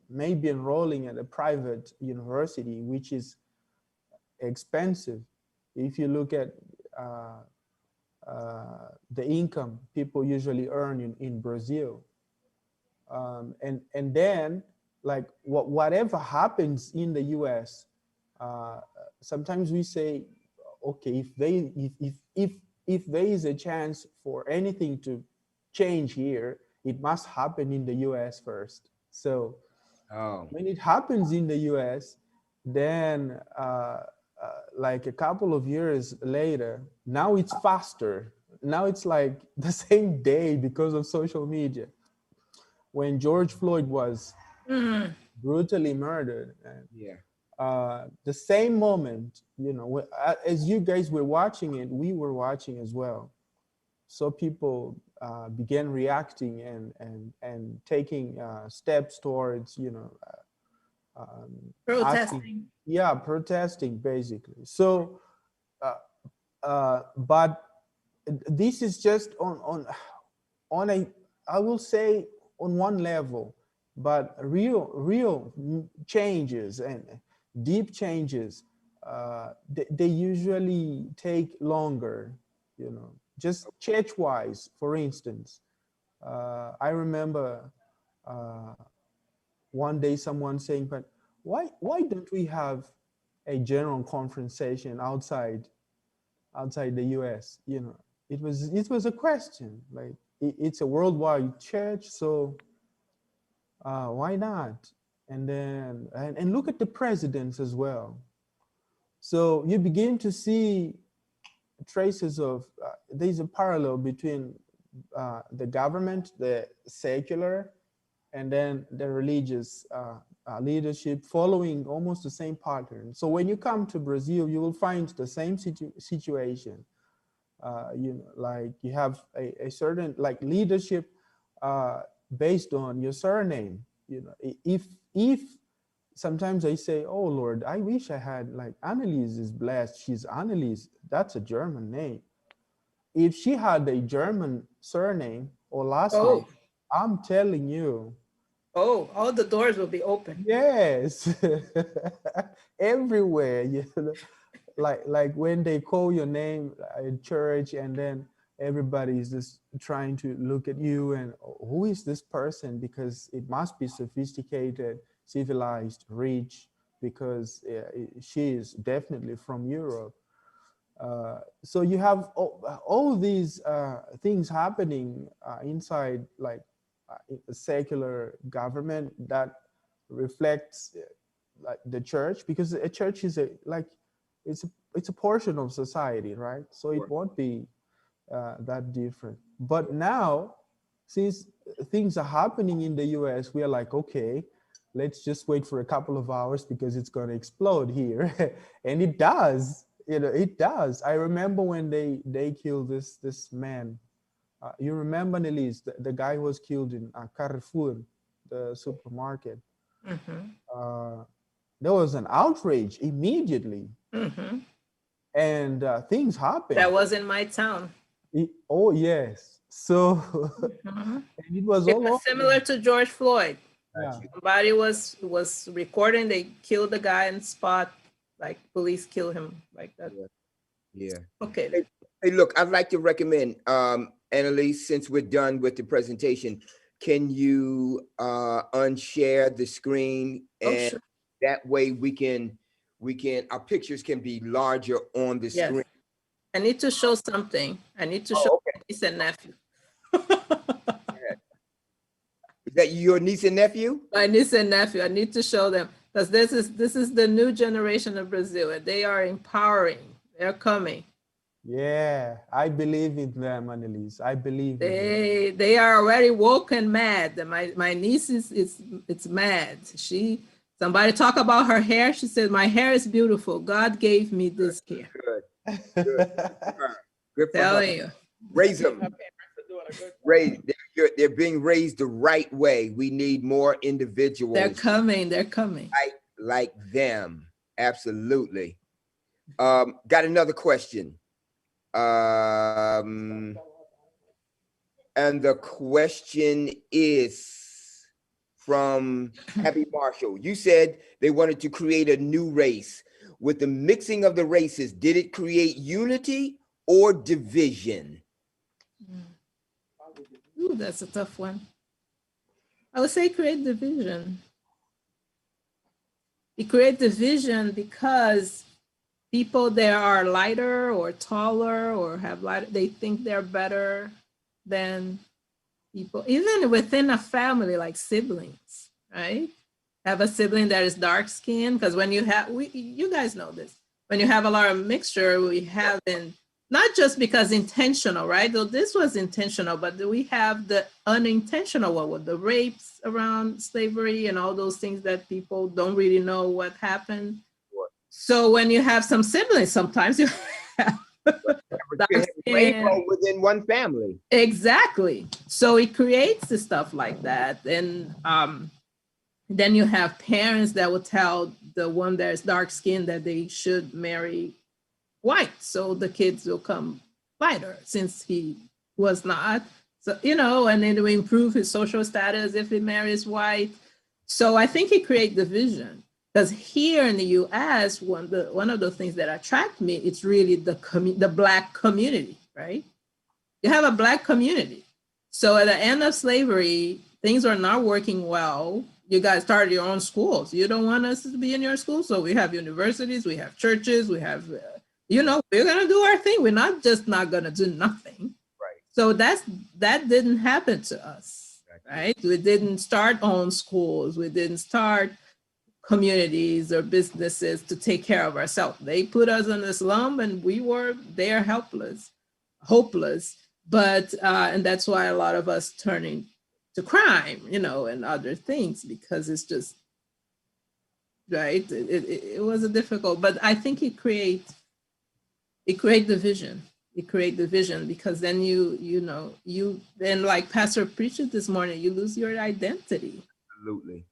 maybe enrolling at a private university, which is expensive. If you look at the income people usually earn in Brazil, and then like whatever happens in the U.S., sometimes we say, okay, if there is a chance for anything to change here, it must happen in the U.S. first. So Oh, when it happens in the U.S., then like a couple of years later, now it's faster. Now it's like the same day because of social media. When George Floyd was Mhm. brutally murdered, and yeah. the same moment, as you guys were watching it, we were watching as well. So people began reacting and taking steps towards, asking, Protesting. yeah, protesting basically. So, but this is just on a, I will say, on one level, but real changes and deep changes, they usually take longer, just church-wise, for instance. I remember uh, one day someone saying, but why don't we have a general conference session outside the US? It was a question. Like it's a worldwide church, so why not? And then and look at the presidents as well. So you begin to see traces of there's a parallel between the government, the secular, and then the religious leadership following almost the same pattern. So when you come to Brazil, you will find the same situation. Like you have a certain like leadership based on your surname. If sometimes I say, oh Lord, I wish I had like Annalise is blessed. She's Annalise. That's a German name. If she had a German surname or last name, Oh, I'm telling you, all the doors will be open. yes, everywhere. Like when they call your name in church, and then everybody is just trying to look at you and who is this person, because it must be sophisticated, civilized, rich, because she is definitely from Europe. So you have all these things happening inside like a secular government that reflects like the church, because a church is it's a it's a portion of society, right? So it Sure. won't be that different. But now, since things are happening in the US, we are like, okay, let's just wait for a couple of hours because it's going to explode here. And it does. It does. I remember when they killed this man. You remember, Nelise, the guy who was killed in Carrefour, the supermarket. Hmm. There was an outrage immediately, Hmm. and things That happened. was in my town. Oh yes. So Mhm. and it was It all was over. similar to George Floyd. Yeah. Somebody was recording, they killed the guy on spot, like police kill him like that. Yeah. Okay. Hey, look, I'd like to recommend, Analise, since we're done with the presentation, can you unshare the screen? Oh, And sure. that way we can, our pictures can be larger on the Yes. screen. I need to show something. I need to Oh, show okay. my niece and nephew. Is that your niece and nephew? My niece and nephew. I need to show them because this is the new generation of Brazil, and they are empowering. They're coming. Yeah, I believe in them, Annalise. I believe in them. They are already woke and mad. My niece it's mad. Somebody talk about her hair. She said, "My hair is beautiful. God gave me this hair." Good. Good. Good for her. Telling you. Raise them. They're being raised the right way. We need more individuals. They're coming. They're coming. Like them. Absolutely. Got another question. And the question is from Abby Marshall. You said they wanted to create a new race. With the mixing of the races, did it create unity or division? Ooh, that's a tough one. I would say create division. It creates division because people that are lighter or taller or have lighter, they think they're better than people, even within a family, like siblings, right? Have a sibling that is dark skinned, because when you have, you guys know this, when you have a lot of mixture, we have not just because intentional, right? Though this was intentional, but we have the unintentional one with the rapes around slavery and all those things that people don't really know what happened. So when you have some siblings, sometimes you have rainbow within one family. Exactly. So it creates the stuff like that. And then you have parents that will tell the one that is dark skinned that they should marry white. So the kids will come lighter since he was not. So, and then to improve his social status if he marries white. So I think it creates division. Because here in the U.S., one of the things that attract me, it's really the Black community, right? You have a Black community. So at the end of slavery, things are not working well. You guys started your own schools. You don't want us to be in your school, so we have universities, we have churches, we have, we're going to do our thing. We're not just not going to do nothing. Right. So that didn't happen to us, right? We didn't start own schools. We didn't start communities or businesses to take care of ourselves. They put us in the slum and we were there helpless, hopeless. But, and that's why a lot of us turning to crime, and other things, because it's just, right? It was a difficult, but I think it create division. It create division because then you then, like Pastor preached this morning, you lose your identity. Absolutely.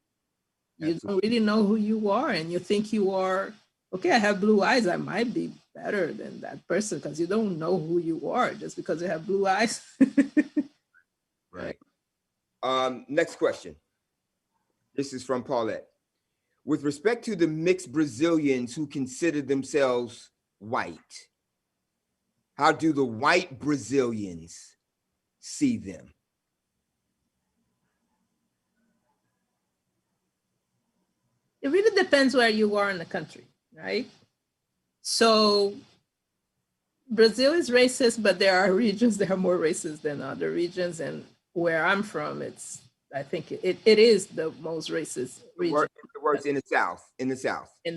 You don't really know who you are, and you think you are, okay, I have blue eyes, I might be better than that person, because you don't know who you are just because you have blue eyes. Right. Next question. This is from Paulette. With respect to the mixed Brazilians who consider themselves white, how do the white Brazilians see them? It really depends where you are in the country, right? So Brazil is racist, but there are regions that are more racist than other regions. And where I'm from, I think it is the most racist region. The words in the South. In the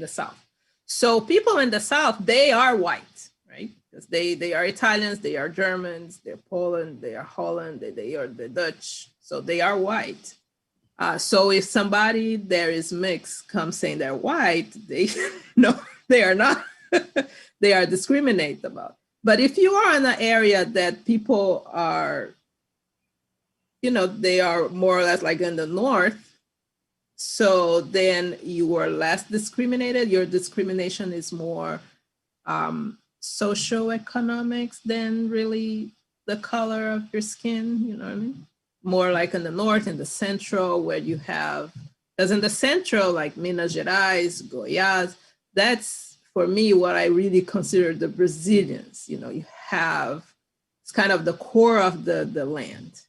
South. So people in the South, they are white, right? Because they are Italians, they are Germans, they're Poland, they are Holland, they are the Dutch. So they are white. So if somebody there is mixed comes saying they're white, no, they are not. They are discriminated about. But if you are in an area that people are, they are more or less like in the north, so then you are less discriminated. Your discrimination is more socioeconomics than really the color of your skin, you know what I mean? more like in the north and the central, where you have, because in the central, like Minas Gerais, Goiás, that's for me what I really consider the Brazilians. You have, it's kind of the core of the land.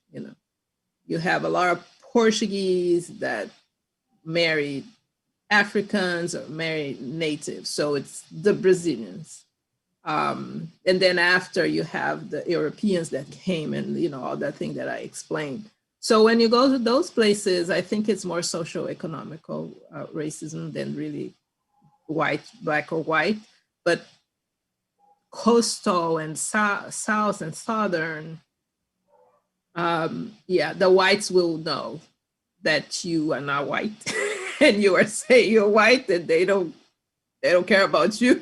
You have a lot of Portuguese that married Africans or married natives, so it's the Brazilians. And then after you have the Europeans that came and, all that thing that I explained. So when you go to those places, I think it's more socio-economical racism than really black or white, but coastal and south and southern, the whites will know that you are not white and you are saying you're white and they don't care about you.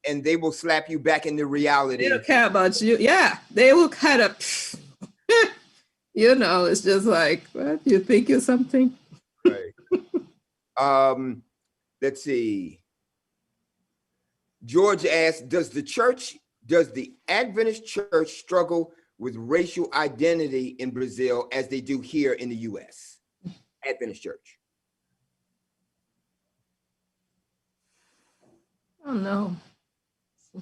And they will slap you back into reality. They don't care about you. Yeah, they will kind of, it's just like, what? You think you're something? Right. Let's see. George asks, does the Adventist church struggle with racial identity in Brazil as they do here in the US? Adventist church. I don't know.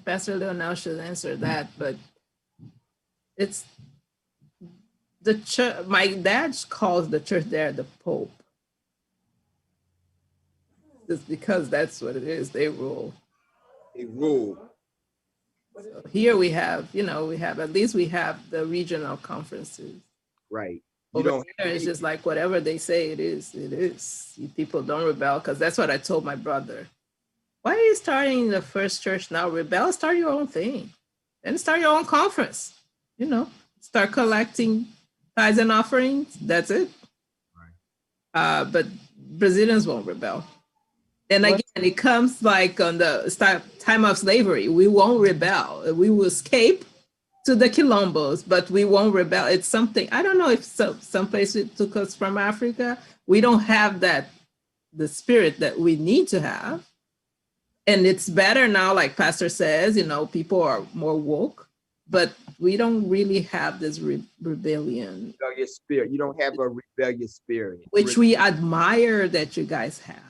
Pastor Leonel should answer that, but it's the church. My dad calls the church there the Pope. Just because that's what it is. They rule. They rule. So here we have, at least we have the regional conferences. Right. It's just like whatever they say it is. People don't rebel, because that's what I told my brother. Why are you starting the first church now? Rebel, start your own thing. Then start your own conference. Start collecting tithes and offerings. That's it. Right. But Brazilians won't rebel. And again, it comes like on the time of slavery. We won't rebel. We will escape to the quilombos, but we won't rebel. It's something, I don't know if some place it took us from Africa. We don't have the spirit that we need to have. And it's better now, like Pastor says, people are more woke, but we don't really have this rebellion. Rebellious spirit. You don't have a rebellious spirit. Which we admire that you guys have.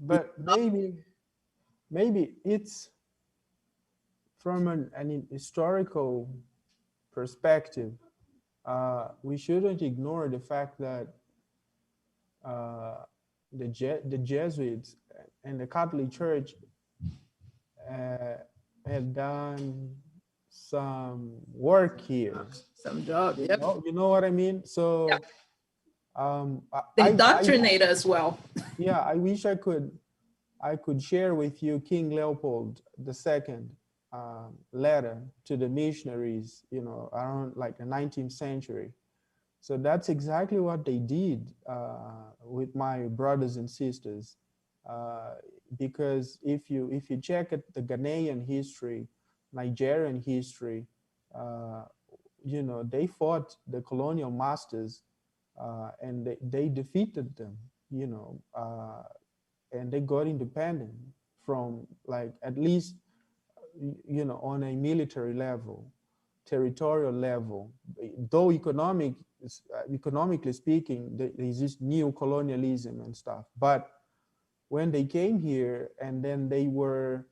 But maybe it's from an historical perspective. We shouldn't ignore the fact that the Jesuits and the Catholic Church had done some work here. Some job, yep. You know what I mean? So yep. They indoctrinate us well. Yeah, I wish I could share with you King Leopold II letter to the missionaries, around like the 19th century. So that's exactly what they did with my brothers and sisters. Because if you check at the Ghanaian history, Nigerian history, they fought the colonial masters and they defeated them, and they got independent from, like, at least, on a military level, territorial level. Though economically speaking, there's this new colonialism and stuff. But when they came here and then they were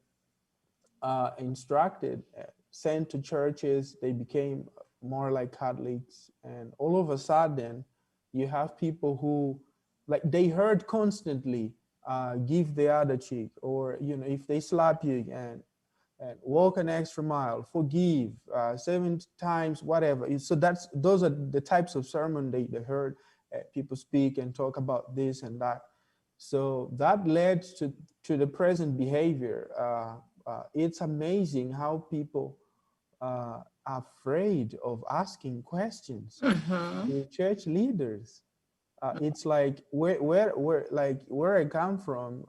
instructed, sent to churches, they became more like Catholics. And all of a sudden, you have people who, like, they heard constantly, give the other cheek, or, if they slap you and walk an extra mile, forgive 7 times, whatever. So those are the types of sermon they heard people speak and talk about this and that. So that led to the present behavior. It's amazing how people are afraid of asking questions to church leaders. It's like where I come from.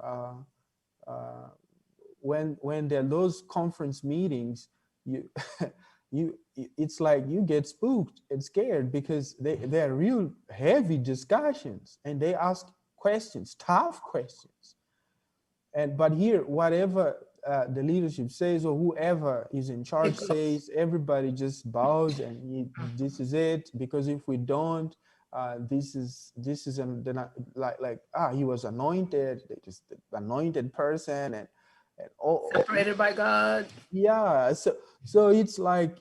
When there are those conference meetings, it's like you get spooked and scared, because they're real heavy discussions and they ask questions, tough questions. but here, whatever the leadership says or whoever is in charge says, everybody just bows and this is it. Because if we don't, this is he was anointed, just the anointed person, and Separated by God. yeah. So it's like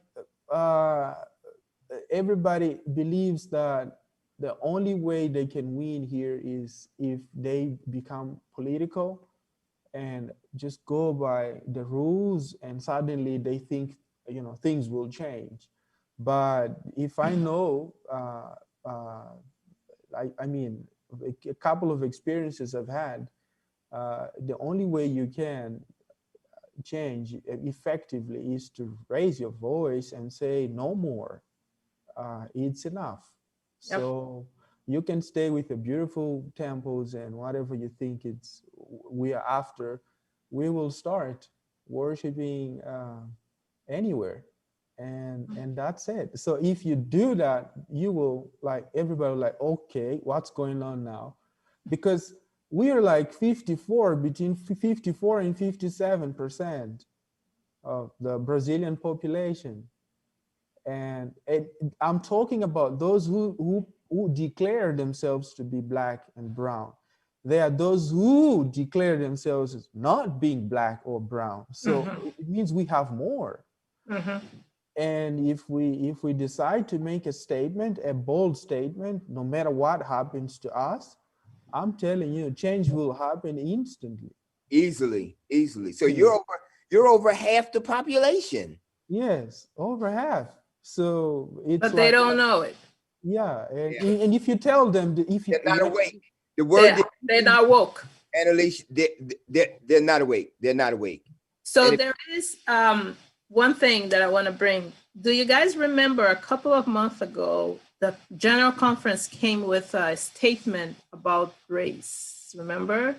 everybody believes that the only way they can win here is if they become political and just go by the rules, and suddenly they think things will change. But if I know, I mean, a couple of experiences I've had, the only way you can change effectively is to raise your voice and say no more. It's enough. Yep. So you can stay with the beautiful temples and whatever you think we are after. We will start worshiping anywhere, and that's it. So if you do that, you will, like, everybody will like, okay, what's going on now? Because we are like between 54 and 57% of the Brazilian population. And I'm talking about those who declare themselves to be black and brown. There are those who declare themselves as not being black or brown. So it means we have more. And if we decide to make a statement, a bold statement, no matter what happens to us, I'm telling you, change will happen instantly. Easily. So you're over half the population. Yes, over half. So it's But they don't know it. Yeah, and if you tell them if They're not awake. The They're, word they're not woke. Analise, they're not awake. They're not awake. So there is one thing that I want to bring. Do you guys remember a couple of months ago, the General Conference came with a statement about race? Remember?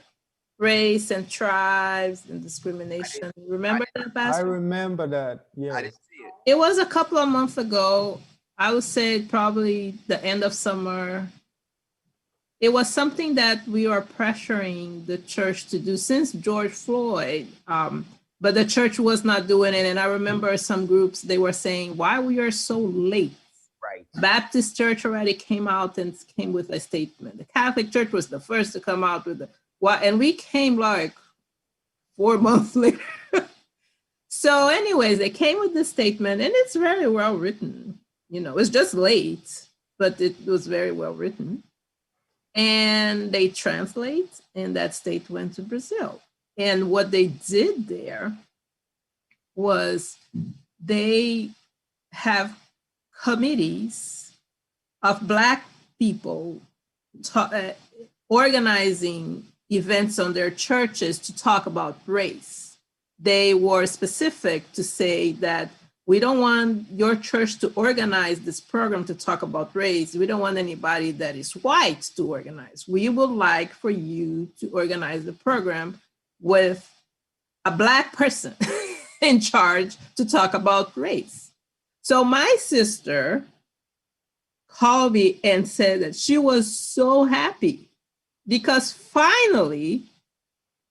Race and tribes and discrimination. Remember that, Pastor? I remember that. Yeah. I didn't see it. It was a couple of months ago. I would say probably the end of summer. It was something that we are pressuring the church to do since George Floyd, but the church was not doing it. And I remember some groups, they were saying, why we are so late? Right. Baptist church already came out and came with a statement. The Catholic church was the first to come out with and we came like 4 months later. So anyways, they came with this statement, and it's very well written. It's just late, but it was very well written. And they translate, and that state went to Brazil. And what they did there was they have committees of Black people organizing events on their churches to talk about race. They were specific to say that we don't want your church to organize this program to talk about race. We don't want anybody that is white to organize. We would like for you to organize the program with a Black person in charge to talk about race. So my sister called me and said that she was so happy because finally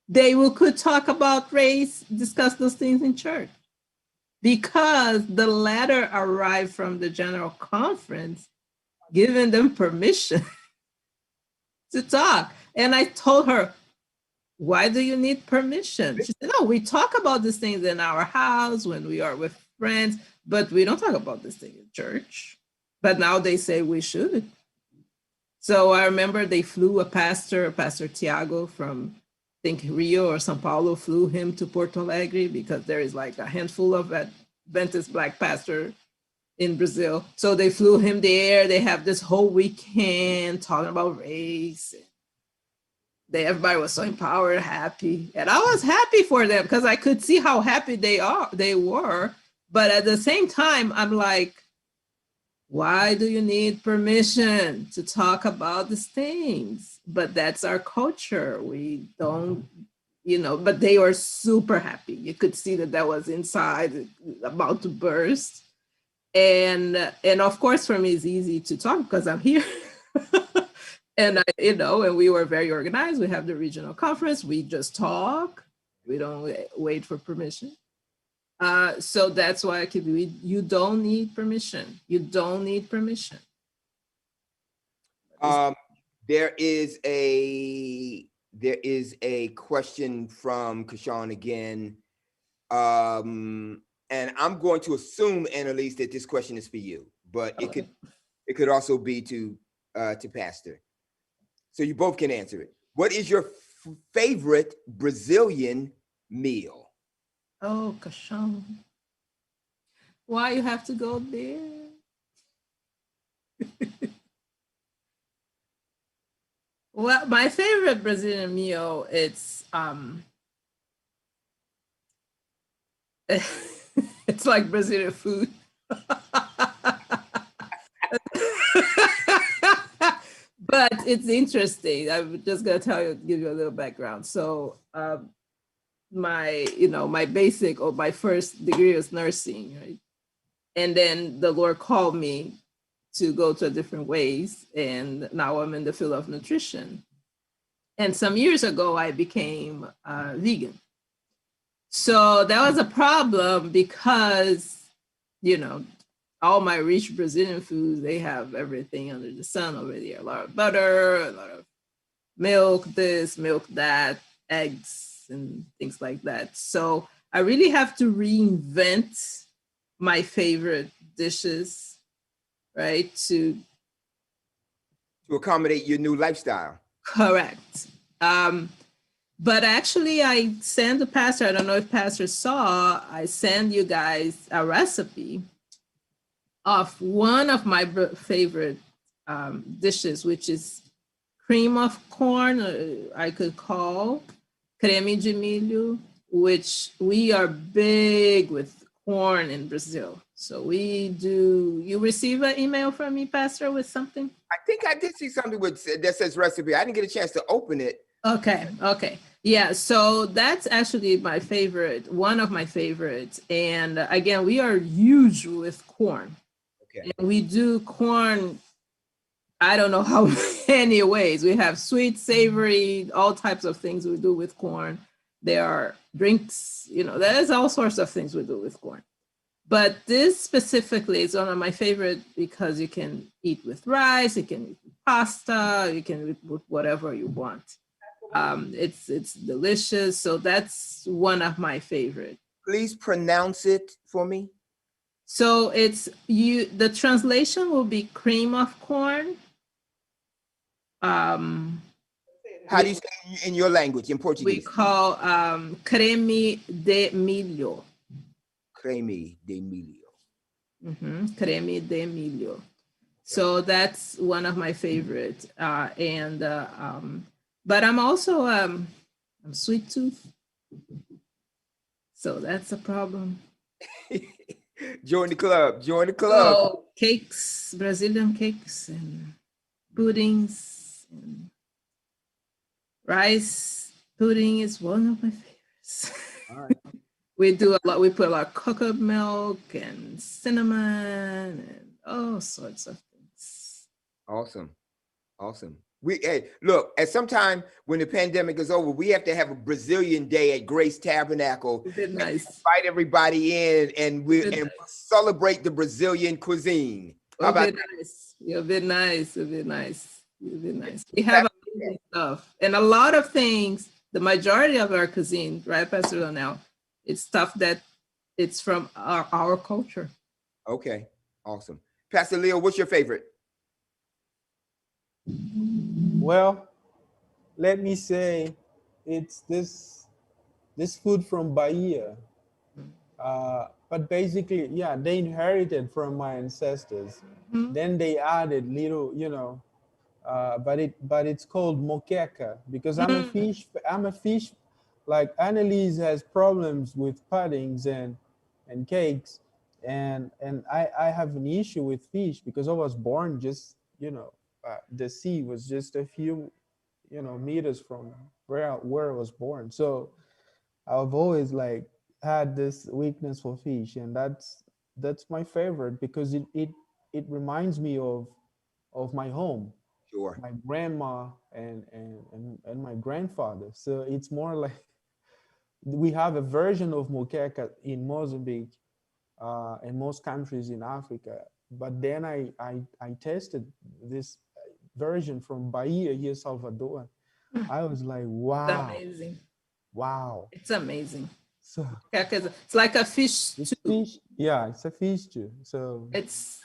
they could talk about race, discuss those things in church. Because the letter arrived from the General Conference, giving them permission to talk. And I told her, why do you need permission? She said, no, we talk about these things in our house when we are with friends, but we don't talk about this thing in church. But now they say we should. So I remember they flew Pastor Tiago from, I think, Rio or Sao Paulo, flew him to Porto Alegre because there is like a handful of Adventist Black pastor in Brazil. So they flew him there. They have this whole weekend talking about race. Everybody was so empowered, happy. And I was happy for them because I could see how happy they were. But at the same time, I'm like, why do you need permission to talk about these things? But that's our culture. We don't, but they were super happy. You could see that was inside, about to burst. And of course, for me, it's easy to talk because I'm here. And and we were very organized. We have the regional conference. We just talk. We don't wait for permission. So that's why you don't need permission. You don't need permission. There is a question from Kashawn again. And I'm going to assume, Analise, that this question is for you, but it could also be to Pastor. So you both can answer it. What is your favorite Brazilian meal? Oh, Kashawn. Why you have to go there? Well, my favorite Brazilian meal, it's it's like Brazilian food. But it's interesting. I'm just gonna give you a little background. So my basic or my first degree was nursing, right? And then the Lord called me to go to different ways. And now I'm in the field of nutrition. And some years ago, I became vegan. So that was a problem because, all my rich Brazilian foods, they have everything under the sun over there. A lot of butter, a lot of milk, this, milk, that, eggs, and things like that. So I really have to reinvent my favorite dishes, right? To accommodate your new lifestyle. Correct. But actually, I sent the pastor, I don't know if pastor saw, I sent you guys a recipe of one of my favorite dishes, which is cream of corn, I could call creme de milho, which we are big with corn in Brazil. So you receive an email from me, Pastor, with something? I think I did see something that says recipe. I didn't get a chance to open it. Okay. Yeah, so that's actually my favorite, one of my favorites. And again, we are huge with corn. Okay. And we do corn, I don't know how many ways. We have sweet, savory, all types of things we do with corn. There are drinks, there's all sorts of things we do with corn. But this specifically is one of my favorite because you can eat with rice, you can eat with pasta, you can eat with whatever you want. It's delicious. So that's one of my favorite. Please pronounce it for me. So the translation will be cream of corn. How do you say it in your language, in Portuguese? We call creme de milho. Creme de milho. Mm-hmm. Creme de milho. So that's one of my favorite. But I'm also I'm sweet tooth. So that's a problem. Join the club. So cakes, Brazilian cakes and puddings and rice pudding is one of my favorites. All right. We do a lot. We put a lot of cocoa milk and cinnamon and all sorts of things. Awesome. Look, at some time when the pandemic is over, we have to have a Brazilian day at Grace Tabernacle. Nice. Invite everybody in and we'll celebrate the Brazilian cuisine. It'll be nice. We have amazing stuff. And a lot of things, the majority of our cuisine, right, Pastor Donnell, it's stuff that it's from our culture. Okay, awesome. Pastor Leo, what's your favorite? Well, let me say it's this food from Bahia. But basically, yeah, they inherited from my ancestors. Mm-hmm. Then they added little, but it's called moqueca because I'm a fish. Like Annalise has problems with puddings and cakes, and I have an issue with fish because I was born just, the sea was just a few, meters from where I was born. So I've always had this weakness for fish, and that's my favorite because it reminds me of my home. Sure. my grandma and my grandfather. So it's more like we have a version of Moqueca in Mozambique and most countries in Africa. But then I tested this version from Bahia here, Salvador. I was like, It's wow, amazing. wow. It's amazing. So It's like a fish it's stew. fish, yeah, it's a fish too. So It's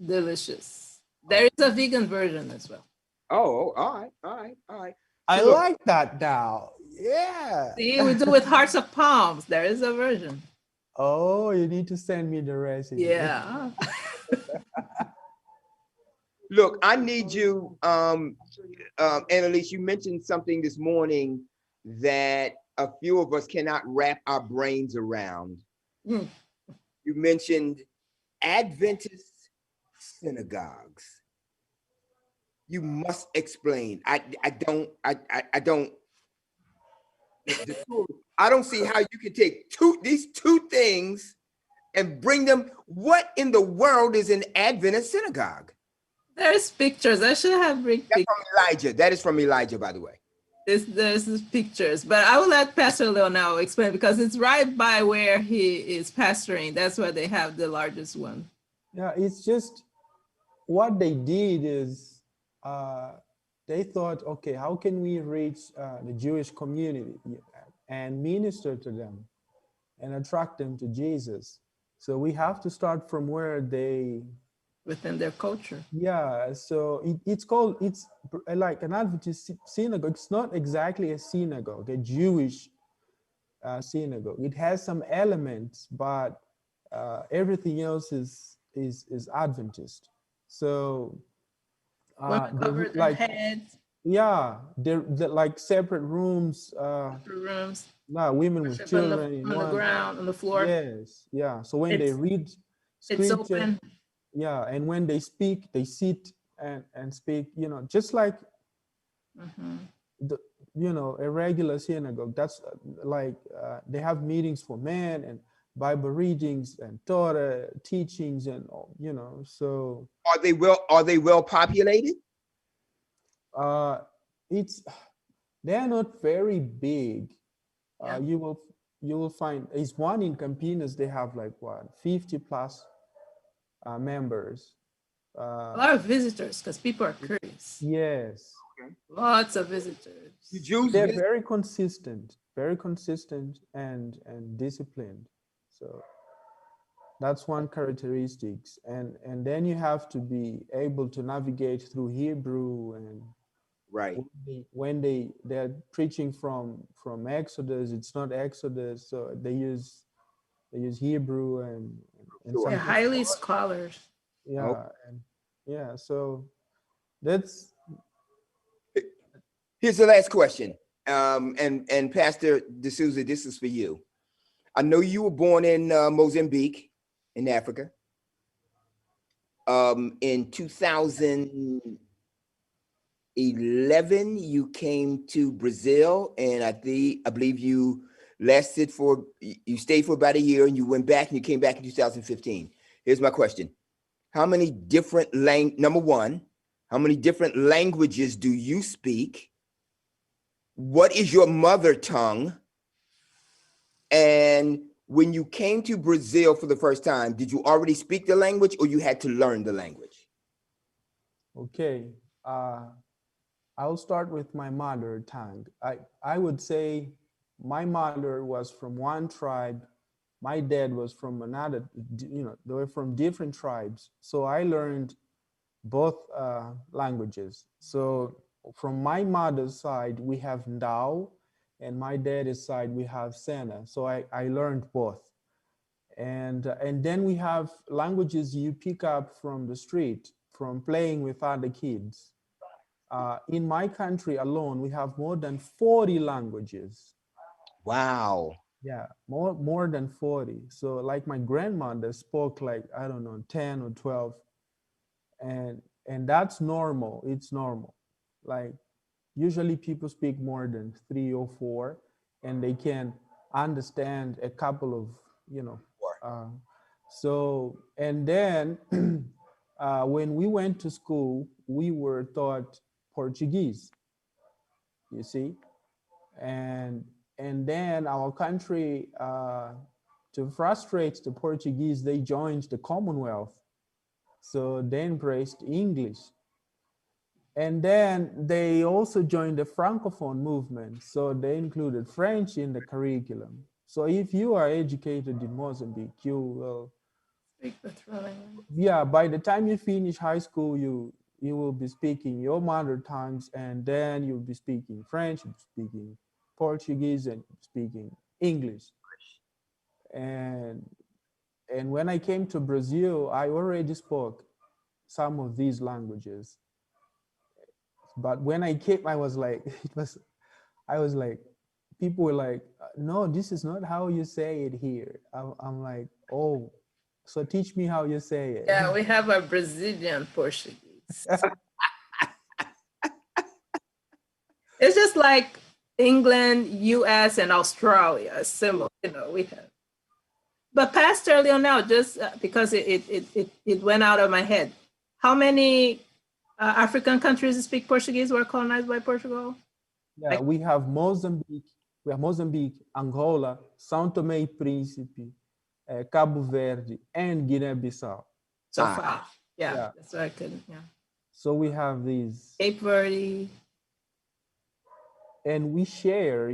delicious. There is a vegan version as well. Oh, all right, all right, all right. I So look, like that now. Yeah. See, we do with hearts of palms. There is a version. Oh, you need to send me the recipe. Yeah. look, I need you, Annalise, you mentioned something this morning that a few of us cannot wrap our brains around. Mm. You mentioned Adventist synagogues. You must explain. I don't see how you can take these two things and bring them. What in the world is an Adventist synagogue? There's pictures. I should have bring That's pictures. from Elijah. That is from Elijah, by the way. There's pictures, but I will let Pastor Leonel explain because it's right by where he is pastoring. That's where they have the largest one. Yeah, it's just what they did is they thought, okay, how can we reach the Jewish community and minister to them and attract them to Jesus? So we have to start from where they, Within their culture. yeah. So it's like an Adventist synagogue. It's not exactly a synagogue, a Jewish synagogue. It has some elements, but everything else is Adventist. So Women cover their like, heads, yeah, they're like separate rooms. rooms, Nah, women with worship on children in the one. ground, on the floor. Yes, yeah. So when they It's- read It's scripture, open. yeah, and when they speak, they sit and speak. You know, just like Mhm. the, a regular synagogue. That's like they have meetings for men and Bible readings and Torah teachings and so Are they well populated? uh it's they're not very big. Yeah. You will find it's one in Campinas. They have like what 50 plus members. A lot of visitors because people are curious. Yes, Lots of visitors. The Jews they're visit? very consistent and disciplined. So that's one characteristics, and then you have to be able to navigate through Hebrew, and Right. they're preaching from Exodus, it's not Exodus, so they use Hebrew and Sure. They're something. highly scholars. Yeah, and yeah, so that's Here's the last question. And Pastor D'Souza, this is for you. I know you were born in Mozambique, in Africa. In 2011, you came to Brazil, and I believe you stayed for about a year, and you went back, and you came back in 2015. Here's my question: how many different number one, how many different languages do you speak? What is your mother tongue? And when you came to Brazil for the first time, did you already speak the language or you had to learn the language? okay. I'll start with my mother tongue. I would say my mother was from one tribe. My dad was from another, they were from different tribes. So I learned both languages. So from my mother's side, we have Ndau, and my dad's side, we have Sena. So I learned both. And then we have languages you pick up from the street, from playing with other kids. In my country alone, we have more than 40 languages. Wow. Yeah, more than 40. So like my grandmother spoke like, I don't know, 10 or 12. And that's normal. It's normal. Like usually people speak more than 3 or 4, and they can understand a couple of, so, and then when we went to school, we were taught Portuguese, you see, and then our country, to frustrate the Portuguese, they joined the Commonwealth, so they embraced English. And then they also joined the Francophone movement, so they included French in the curriculum. So if you are educated in Mozambique, you will, Speak the three languages. yeah, by the time you finish high school, you will be speaking your mother tongues, and then you'll be speaking French, you'll be speaking Portuguese, and speaking English. And when I came to Brazil, I already spoke some of these languages. But when I came, I was like, I was like, people were like, no, this is not how you say it here. I'm like, oh, so teach me how you say it. Yeah, we have a Brazilian Portuguese. It's just like England, US, and Australia, similar, we have. But Pastor Leonel, just because it went out of my head, how many African countries speak Portuguese were colonized by Portugal? Yeah, we have Mozambique, Angola, São Tomé e Príncipe, Cabo Verde, and Guinea-Bissau. So 5. Yeah, that's what I couldn't, yeah. So we have these. Cape Verde. And we share,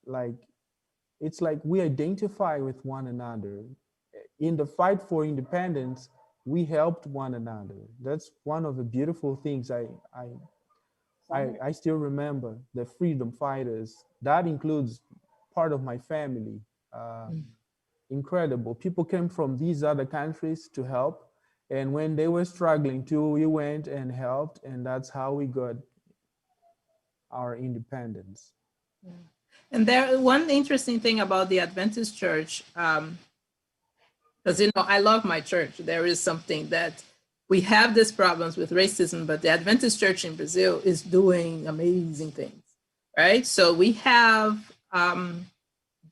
like, it's like we identify with one another. In the fight for independence, we helped one another. That's one of the beautiful things I still remember, the freedom fighters. That includes part of my family. Incredible. People came from these other countries to help. And when they were struggling too, we went and helped. And that's how we got our independence. Yeah. And there, one interesting thing about the Adventist church, because, I love my church. There is something that we have these problems with racism, but the Adventist church in Brazil is doing amazing things, right? So we have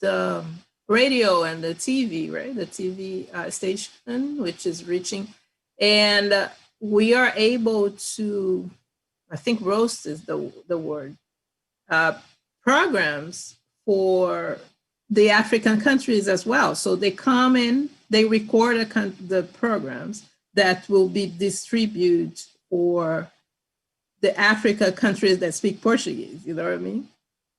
the radio and the TV, right? The TV station, which is reaching. And we are able to, I think roast is the word, programs for the African countries as well. So they come in, they record the programs that will be distributed for the Africa countries that speak Portuguese, you know what I mean?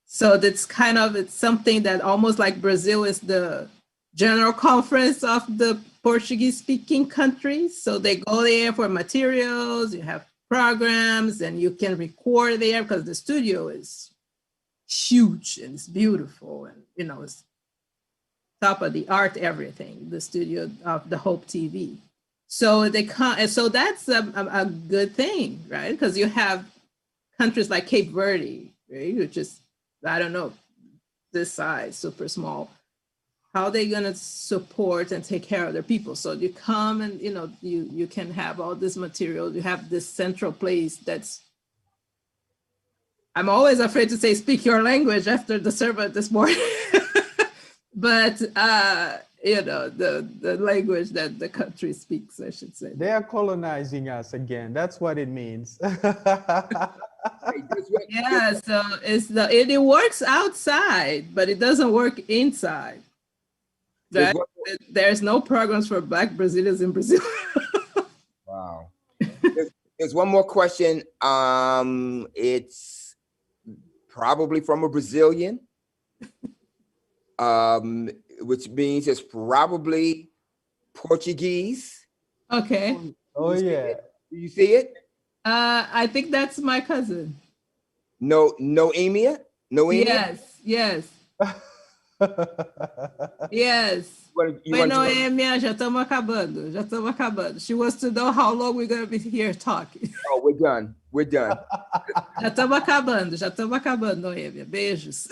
So that's it's something that almost like Brazil is the general conference of the Portuguese speaking countries. So they go there for materials, you have programs, and you can record there because the studio is huge and it's beautiful, and it's top of the art, everything, the studio of the Hope TV. So so that's a good thing, right? Because you have countries like Cape Verde, right? Which is, I don't know, this size, super small. How are they gonna support and take care of their people? So you come and you can have all this material. You have this central place that's, I'm always afraid to say speak your language after the sermon this morning. But the language that the country speaks, I should say. They are colonizing us again. That's what it means. Yeah, so it works outside, but it doesn't work inside. Right? There's no programs for Black Brazilians in Brazil. Wow. There's one more question. It's probably from a Brazilian, which means it's probably Portuguese. Okay. Oh, yeah. Do you see it? I think that's my cousin. Noemia? Yes. Yes. Oi, Noemia, já estamos acabando. She wants to know how long we're going to be here talking. Oh, we're done. Já estamos acabando, Noemia. Beijos.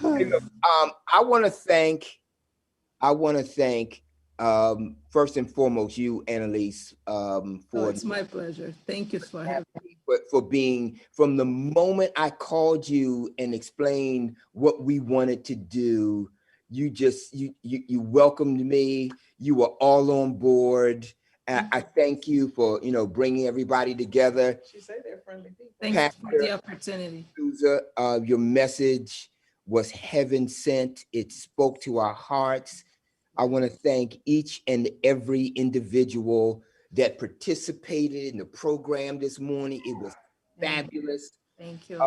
Hey, look, I want to thank first and foremost you, Analise, It's my pleasure. Thank you for having me. For being, from the moment I called you and explained what we wanted to do, You just, you welcomed me. You were all on board. I thank you for, bringing everybody together. She say they're friendly people. Thanks for the opportunity. Souza, your message was heaven sent. It spoke to our hearts. I want to thank each and every individual that participated in the program this morning. It was fabulous. Thank you.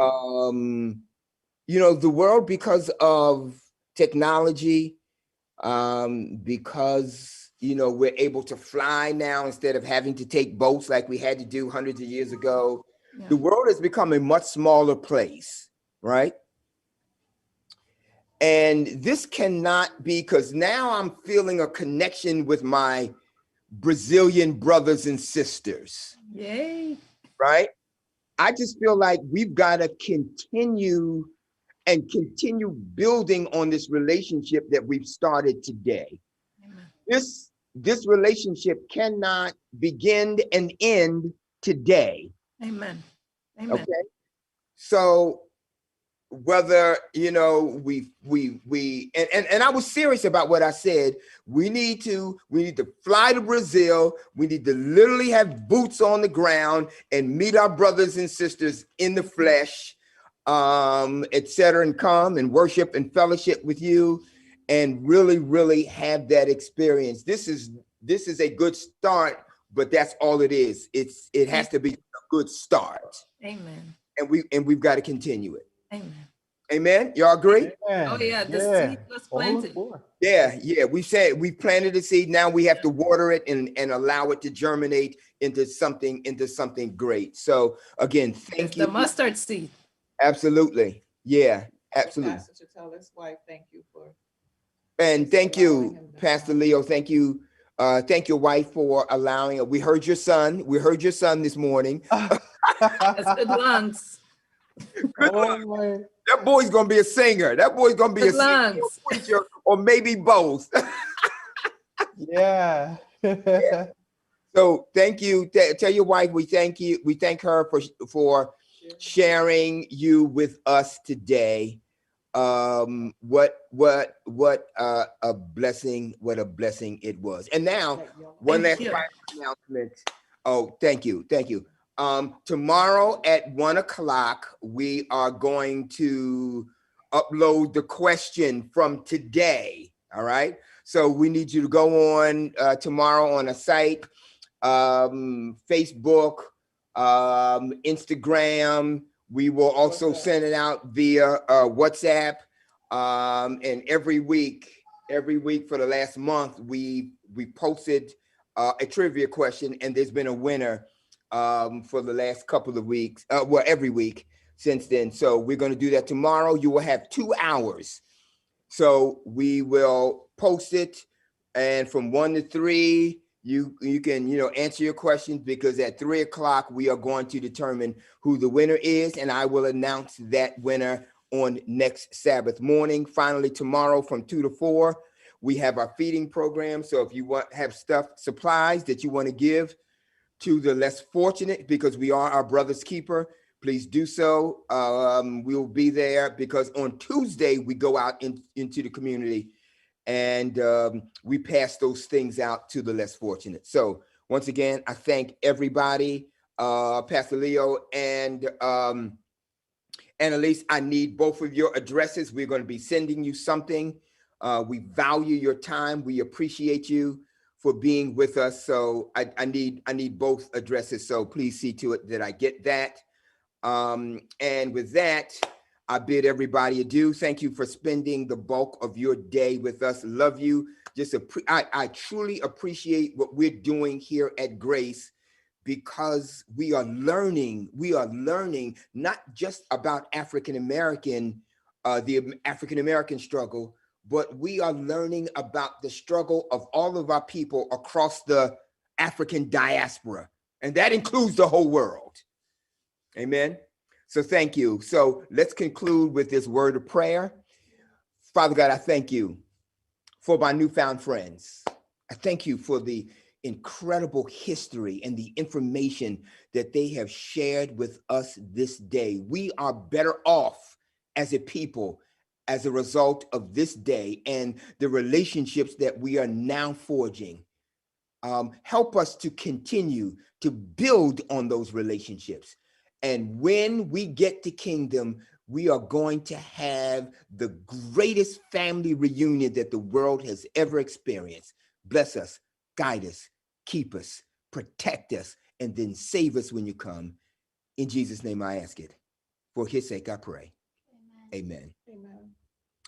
The world, because of technology, because we're able to fly now instead of having to take boats like we had to do hundreds of years ago. The world has become a much smaller place, right? And this cannot be, because now I'm feeling a connection with my Brazilian brothers and sisters. Yay. Right? I just feel like we've got to continue building on this relationship that we've started today. Amen. This relationship cannot begin and end today. Amen. Amen. Okay. So whether, we and I was serious about what I said. We need to fly to Brazil. We need to literally have boots on the ground and meet our brothers and sisters in the flesh, etc., and come and worship and fellowship with you and really, really have that experience. This is a good start, but that's all it is. It has to be a good start. Amen. And we've got to continue it. Amen. Amen. Y'all agree? Amen. Oh yeah, the seed was planted. Yeah. We said we planted the seed. Now we have to water it and allow it to germinate into something great. So again, thank you. The mustard seed. Absolutely. Yeah, absolutely. Pastor should tell his wife, thank you for. And thank you, Pastor Leo. Thank you. Thank your wife for allowing. We heard your son. We heard your son this morning. That's good lungs. Good lungs. That boy's gonna be a singer. That boy's gonna be a singer, or preacher, or maybe both. Yeah. So thank you. Tell your wife we thank you. We thank her for sharing you with us today. What a blessing! What a blessing it was. And now one last final announcement. Oh, thank you. Tomorrow at 1:00, we are going to upload the question from today. All right. So we need you to go on tomorrow on a site, Facebook, Instagram. We will also send it out via WhatsApp. And every week for the last month, we posted a trivia question, and there's been a winner for the last couple of weeks, every week since then. So we're going to do that tomorrow. You will have 2 hours. So we will post it, and from 1 to 3, you can, answer your questions, because at 3:00, we are going to determine who the winner is, and I will announce that winner on next Sabbath morning. Finally, tomorrow from 2 to 4, we have our feeding program. So if you have supplies that you want to give to the less fortunate, because we are our brother's keeper, please do so. We will be there, because on Tuesday we go out into the community and we pass those things out to the less fortunate. So once again, I thank everybody, Pastor Leo and Analise. I need both of your addresses. We're going to be sending you something. We value your time. We appreciate you for being with us. So I need both addresses. So please see to it that I get that. And with that, I bid everybody adieu. Thank you for spending the bulk of your day with us. Love you. I truly appreciate what we're doing here at Grace, because we are learning not just about the African American struggle, but we are learning about the struggle of all of our people across the African diaspora, and that includes the whole world. Amen. So thank you. So let's conclude with this word of prayer. Father God, I thank you for my newfound friends. I thank you for the incredible history and the information that they have shared with us this day. We are better off as a people as a result of this day and the relationships that we are now forging. Help us to continue to build on those relationships. And when we get to kingdom, we are going to have the greatest family reunion that the world has ever experienced. Bless us, guide us, keep us, protect us, and then save us when you come. In Jesus' name I ask it. For his sake I pray. Amen. Amen.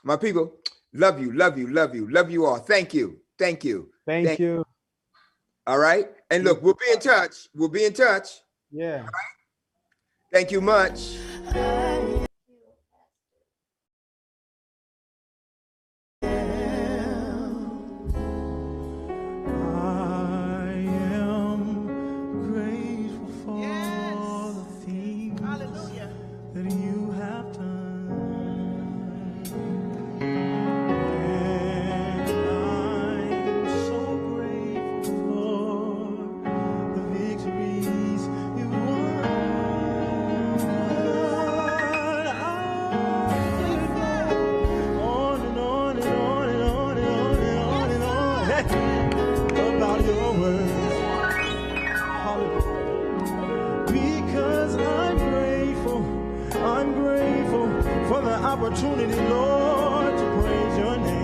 My people, love you, love you, love you, love you all. Thank you. Thank you. Thank you. All right. And look, we'll be in touch. We'll be in touch. Yeah. All right? Thank you much. Opportunity, Lord, to praise your name.